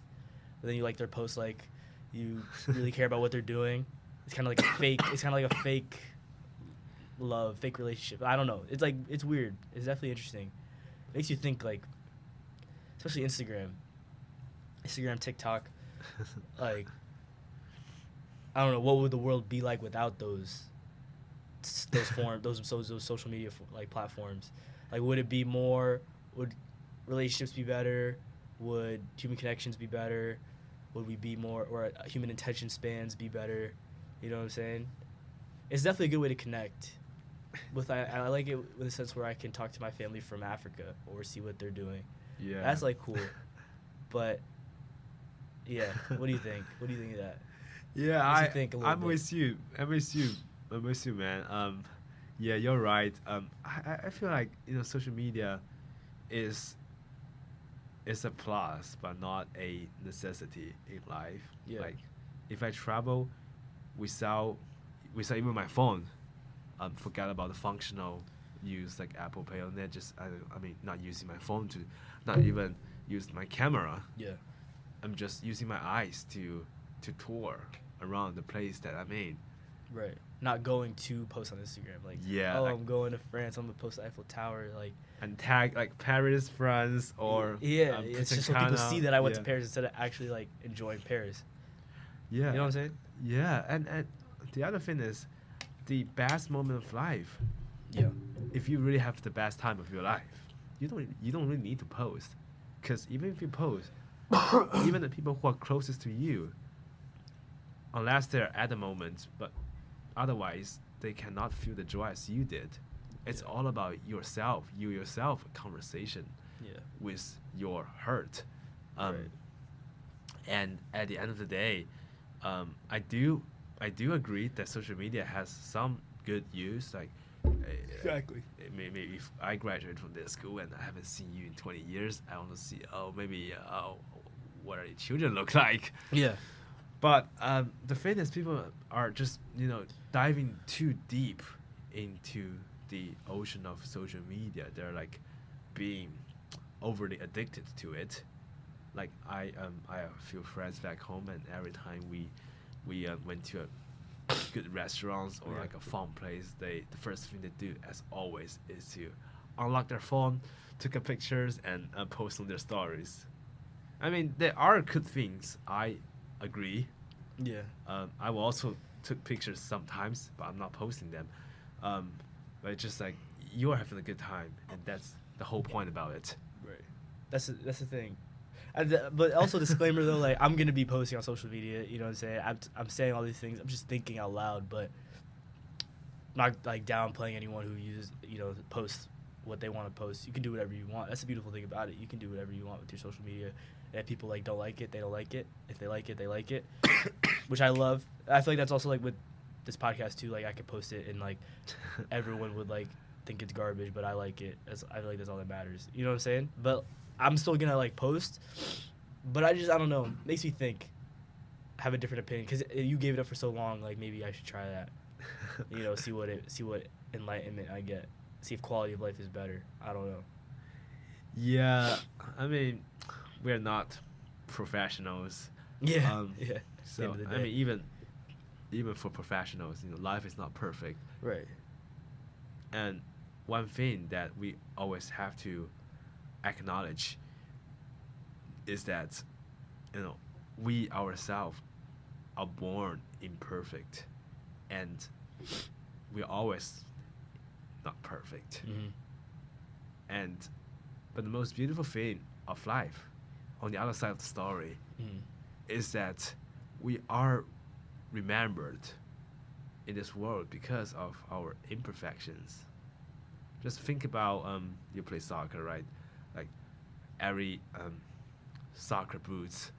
But then you like their posts, like you really care about what they're doing. It's kind of like a fake. It's kind of like a fake love, fake relationship. I don't know. It's like it's weird. It's definitely interesting. It makes you think, like, especially Instagram, TikTok. Like, I don't know, what would the world be like without those social media like platforms? Like, would it be more? Would relationships be better? Would human connections be better? Would we be more, or human attention spans be better? You know what I'm saying? It's definitely a good way to connect. I like it in a sense where I can talk to my family from Africa or see what they're doing. Yeah. That's like cool. But yeah, what do you think? What do you think of that? Yeah, I'm bit? with you. I'm with you, man. Yeah, you're right. I feel like social media is a plus, but not a necessity in life. Yeah. Like, if I travel without even my phone, forget about the functional use like Apple Pay, and then just I mean not using my phone to, not even use my camera. Yeah. I'm just using my eyes to tour around the place that I'm in. Right. Not going to post on Instagram. Like, Yeah, oh, like, I'm going to France. I'm going to post the Eiffel Tower. Like, and tag like Paris, France, or yeah, it's just so people see that I went to yeah. Paris instead of actually like enjoying Paris. Yeah. You know what I'm saying? Yeah, and the other thing is the best moment of life. Yeah. If you really have the best time of your life, you don't really need to post, because even if you post, even the people who are closest to you, unless they're at the moment, but otherwise they cannot feel the joy as you did. It's all about yourself, conversation with your heart. Right. And at the end of the day, I do agree that social media has some good use. Like, Exactly. Maybe if I graduate from this school and I haven't seen you in 20 years, I want to see, what are your children look like? Yeah. But the thing is, people are just diving too deep into the ocean of social media. They're like being overly addicted to it. Like I have a few friends back home, and every time we went to a good restaurants or like a fun place, the first thing they do, as always, is to unlock their phone, take a pictures, and post on their stories. I mean, there are good things. I agree. Yeah. I will also took pictures sometimes, but I'm not posting them. But it's just like, you are having a good time, and that's the whole point about it. Right. That's the thing. But also disclaimer though, like I'm gonna be posting on social media. You know what I'm saying? I'm saying all these things. I'm just thinking out loud, but not like downplaying anyone who uses posts what they want to post. You can do whatever you want. That's the beautiful thing about it. You can do whatever you want with your social media. And if people like don't like it, they don't like it. If they like it, they like it, which I love. I feel like that's also like with this podcast too. Like I could post it and like everyone would like think it's garbage, but I like it. I feel like that's all that matters. You know what I'm saying? But I'm still gonna like post, but I don't know. Makes me think, have a different opinion because you gave it up for so long. Like maybe I should try that. See what enlightenment I get. See if quality of life is better. I don't know. Yeah, I mean, we're not professionals. Yeah, yeah. So I mean, even for professionals, life is not perfect. Right. And one thing that we always have to acknowledge is that we ourselves are born imperfect, and we're always not perfect. Mm-hmm. But the most beautiful thing of life, on the other side of the story, is that we are remembered in this world because of our imperfections. Just think about you play soccer, right? Like every soccer boots,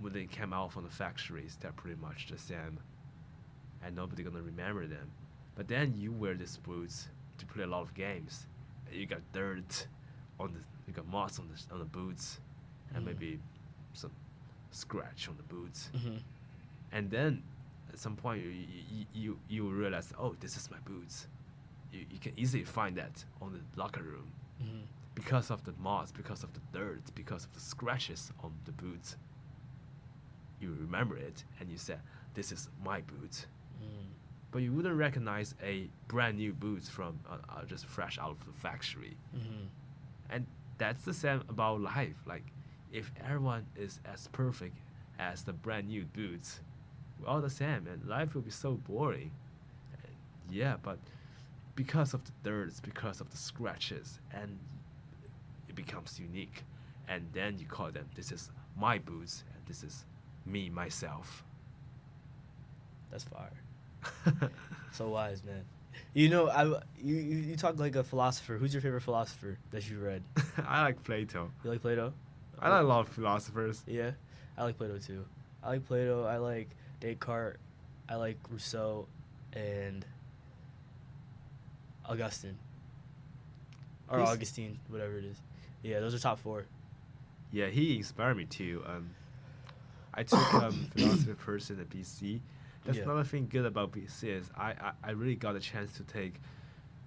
when they came out from the factories, they're pretty much the same, and nobody gonna remember them. But then you wear these boots to play a lot of games, and you got dirt you got moss on the boots, and maybe some scratch on the boots, and then at some point you realize, oh, this is my boots. You can easily find that on the locker room because of the moss, because of the dirt, because of the scratches on the boots. You remember it and you say, this is my boots. But you wouldn't recognize a brand new boots from just fresh out of the factory. And that's the same about life. Like if everyone is as perfect as the brand new boots, we're all the same, and life will be so boring. Yeah, but because of the dirt, because of the scratches, and it becomes unique. And then you call them, this is my boots, and this is me, myself. That's fire. So wise, man. You talk like a philosopher. Who's your favorite philosopher that you read? I like Plato. You like Plato? I like a lot of philosophers. Yeah, I like Plato too. I like Plato. I like Descartes. I like Rousseau and Augustine. Or Augustine, whatever it is. Yeah, those are top 4. Yeah, he inspired me too. I took philosophy course in the BC. That's another thing good about BC is I really got a chance to take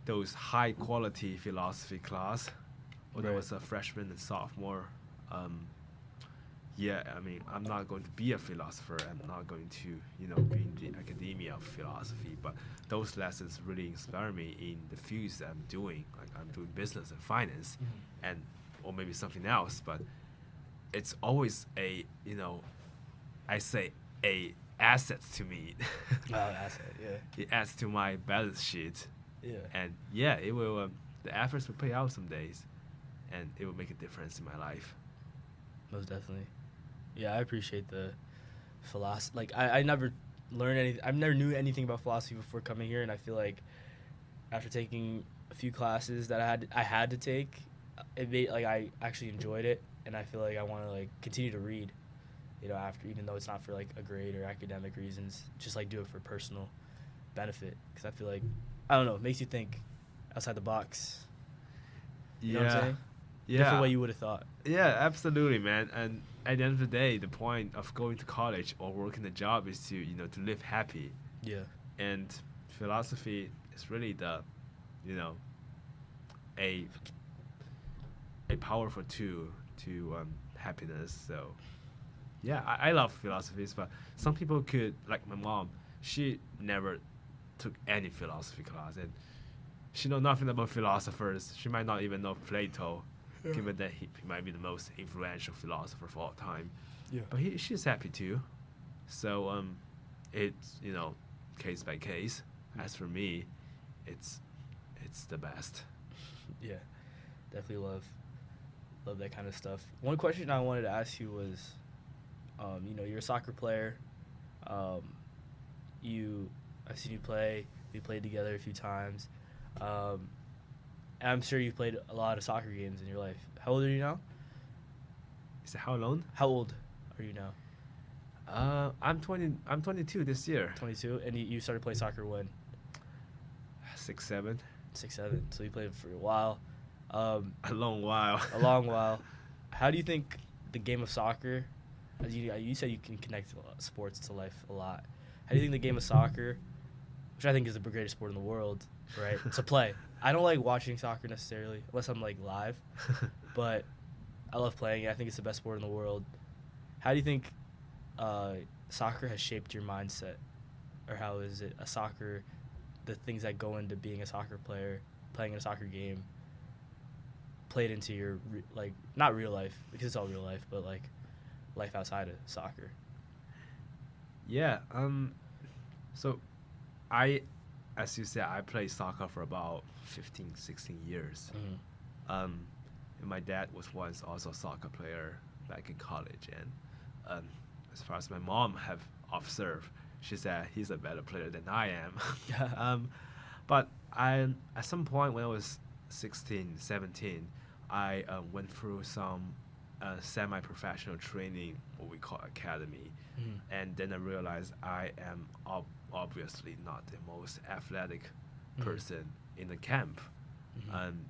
those high quality philosophy class when I was a freshman and sophomore. Yeah, I mean, I'm not going to be a philosopher. I'm not going to, be in the academia of philosophy. But those lessons really inspire me in the fields that I'm doing. Like I'm doing business and finance, or maybe something else. But it's always I say a asset to me. Asset, yeah. It adds to my balance sheet. Yeah. And yeah, it will. The efforts will pay out some days, and it will make a difference in my life. Most definitely. Yeah, I appreciate the philosophy. Like I never learned anything. I never knew anything about philosophy before coming here, and I feel like after taking a few classes that I had to take, it made I actually enjoyed it, and I feel like I want to continue to read. After, even though it's not for a grade or academic reasons, just do it for personal benefit. Because I feel like, I don't know, it makes you think outside the box. You know what I'm saying? Yeah. Different way you would have thought. Yeah, absolutely, man. And at the end of the day, the point of going to college or working a job is to to live happy. Yeah. And philosophy is really the, a powerful tool to happiness. So. Yeah, I love philosophies, but some people could, like my mom, she never took any philosophy class, and she know nothing about philosophers. She might not even know Plato, given that he might be the most influential philosopher of all time. Yeah. But she's happy too. So it's case by case. As for me, it's the best. Yeah, definitely love Love that kind of stuff. One question I wanted to ask you was, you're a soccer player. Um, I've seen you play. We played together a few times. Um, and I'm sure you've played a lot of soccer games in your life. How old are you now? Is it how long? How old are you now? I'm 20. I'm 22 this year. 22, and you started playing soccer when? 6, 7. 6, 7. So you played for a while. A long while. A long while. How do you think the game of soccer, as you said, you can connect sports to life a lot. How do you think the game of soccer, which I think is the greatest sport in the world, right, to play? I don't like watching soccer necessarily, unless I'm like live, but I love playing it. I think it's the best sport in the world. How do you think soccer has shaped your mindset, or how is it the things that go into being a soccer player, playing in a soccer game, played into your not real life, because it's all real life, but like life outside of soccer? Yeah. So as you said, I played soccer for about 15, 16 years. Mm-hmm. And my dad was once also a soccer player back in college, and as far as my mom have observed, she said he's a better player than I am. But at some point when I was 16, 17, I went through some semi-professional training, what we call academy, and then I realized I am obviously not the most athletic person in the camp, and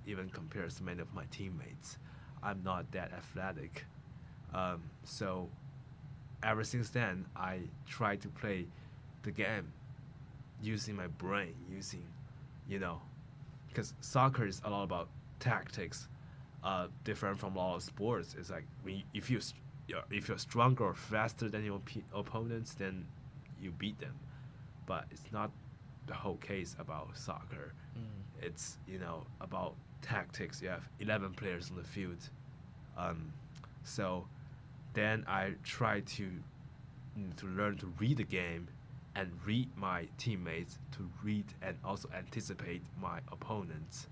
even compared to many of my teammates, I'm not that athletic. So ever since then, I try to play the game using my brain, because soccer is a lot about tactics, different from a lot of sports. It's like if you're stronger or faster than your opponents, then you beat them. But it's not the whole case about soccer. It's about tactics. You have 11 players on the field, so then I try to learn to read the game and read my teammates, to read and also anticipate my opponents,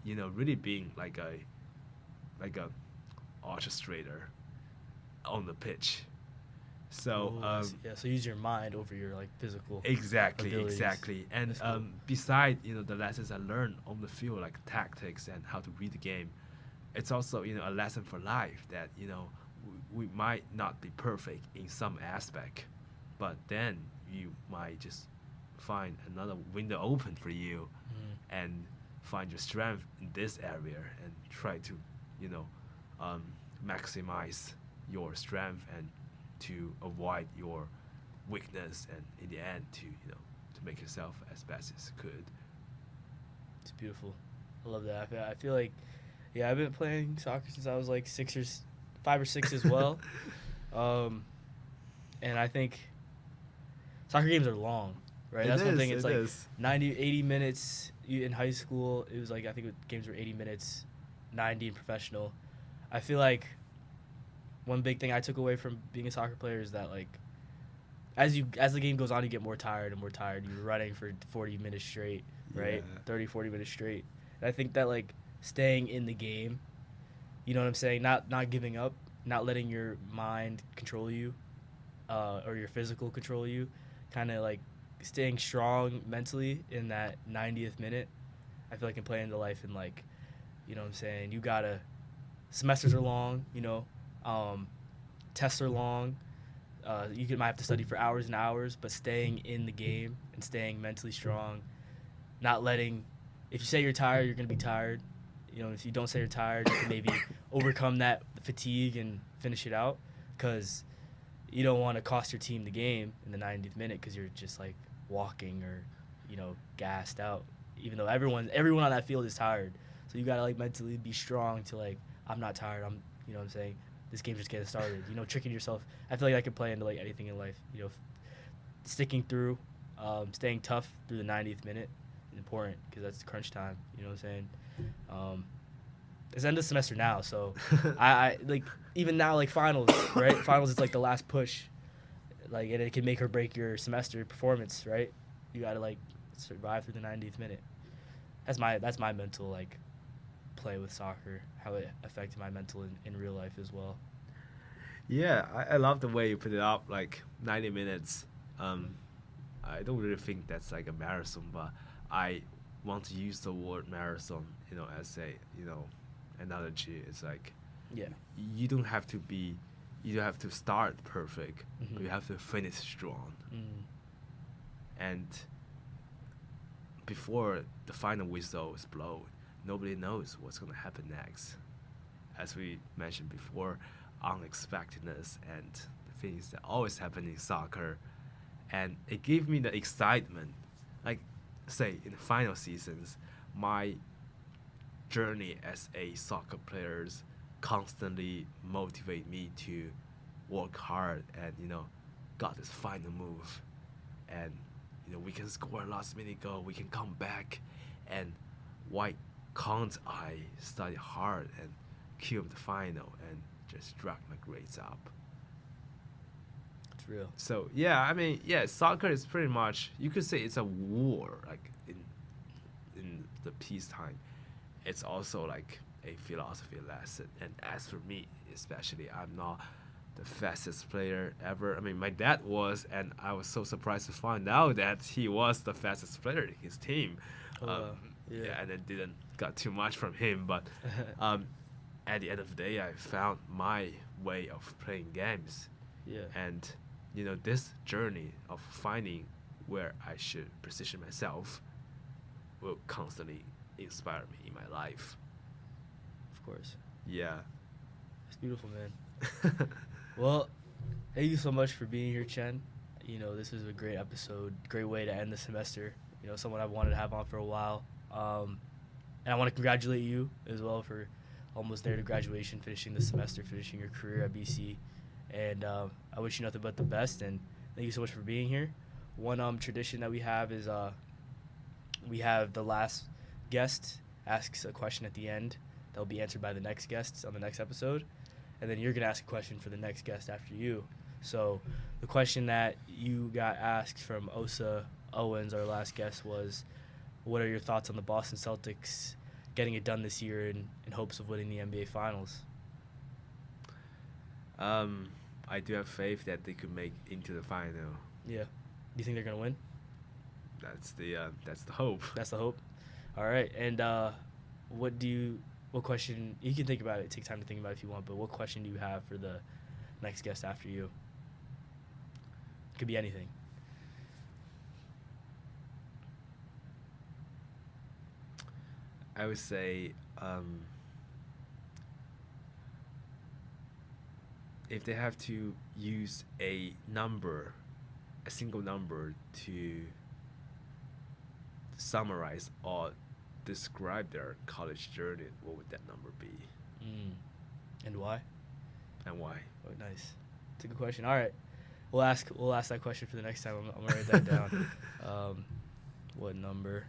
really being like a orchestrator on the pitch. So so use your mind over your physical exactly abilities. And Cool. beside the lessons I learned on the field, like tactics and how to read the game, it's also a lesson for life that we might not be perfect in some aspect, but then you might just find another window open for you, and find your strength in this area and try to maximize your strength and to avoid your weakness, and in the end to make yourself as best as you could. It's beautiful. I love that. I feel like, yeah, I've been playing soccer since I was like 5 or 6 as well. And I think soccer games are long, right? That's one thing. It's like 90, 80 minutes in high school. It was like, I think games were 80 minutes, 90 in professional. I feel like one big thing I took away from being a soccer player is that as the game goes on, you get more tired and more tired. You're running for 40 minutes straight, right? Yeah. 30, 40 minutes straight. And I think that staying in the game, you know what I'm saying? Not giving up, not letting your mind control you, or your physical control you, kind of staying strong mentally in that 90th minute. I feel like can play into life, and you know what I'm saying? You gotta, semesters are long, tests are long. Might have to study for hours and hours, but staying in the game and staying mentally strong, not letting, if you say you're tired, you're going to be tired. If you don't say you're tired, you can maybe overcome that fatigue and finish it out, because you don't want to cost your team the game in the 90th minute because you're just walking or, gassed out, even though everyone on that field is tired. So you got to mentally be strong to I'm not tired. You know what I'm saying? This game's just getting started. Tricking yourself. I feel like I could play into anything in life. Sticking through, staying tough through the 90th minute is important, because that's crunch time. You know what I'm saying? It's end of semester now, so I even now finals, right? Finals is the last push, and it can make or break your semester performance, right? You gotta survive through the 90th minute. That's my mental play with soccer, how it affected my mental in real life as well. Yeah, I love the way you put it up, like 90 minutes. Um, I don't really think that's like a marathon, but I want to use the word marathon, as a, analogy. It's like Yeah. you don't have to be, you don't have to start perfect, but Mm-hmm. you have to finish strong. Mm. And before the final whistle is blown, nobody knows what's going to happen next. As we mentioned before, unexpectedness and the things that always happen in soccer. And it gave me the excitement. Like, say, in the final seasons, my journey as a soccer player constantly motivate me to work hard and, got this final move. And, we can score a last minute goal, we can come back. And why can't I study hard and kill the final and just drag my grades up? It's real. So yeah, I mean, yeah, soccer is pretty much, you could say it's a war, like in the peacetime. It's also like a philosophy lesson. And as for me, especially, I'm not the fastest player ever. I mean, my dad was, and I was so surprised to find out that he was the fastest player in his team. Oh, wow. Yeah. And I didn't got too much from him, but at the end of the day, I found my way of playing games. Yeah. And this journey of finding where I should position myself will constantly inspire me in my life. Of course. Yeah. It's beautiful, man. Well, thank you so much for being here, Chen. This was a great episode, great way to end the semester. Someone I've wanted to have on for a while. And I want to congratulate you as well for almost there to graduation, finishing the semester, finishing your career at BC. And I wish you nothing but the best. And thank you so much for being here. One tradition that we have is we have the last guest asks a question at the end that will be answered by the next guests on the next episode. And then you're going to ask a question for the next guest after you. So the question that you got asked from Osa Owens, our last guest, was, what are your thoughts on the Boston Celtics getting it done this year in hopes of winning the NBA Finals? I do have faith that they could make into the final. Yeah. Do you think they're going to win? That's the hope. That's the hope. All right. And what question, you can think about it, take time to think about it if you want, but what question do you have for the next guest after you? Could be anything. I would say if they have to use a single number to summarize or describe their college journey, what would that number be? And why? And why? Oh, nice. It's a good question. All right. We'll ask that question for the next time. I'm going to write that down. What number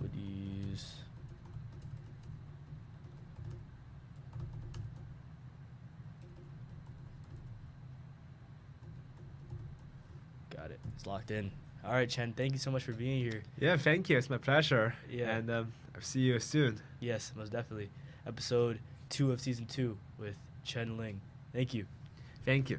would you use? Got it. It's locked in. All right, Chen, thank you so much for being here. Yeah, thank you. It's my pleasure. Yeah. And I'll see you soon. Yes, most definitely. Episode 2 of Season 2 with Chen Ling. Thank you. Thank you.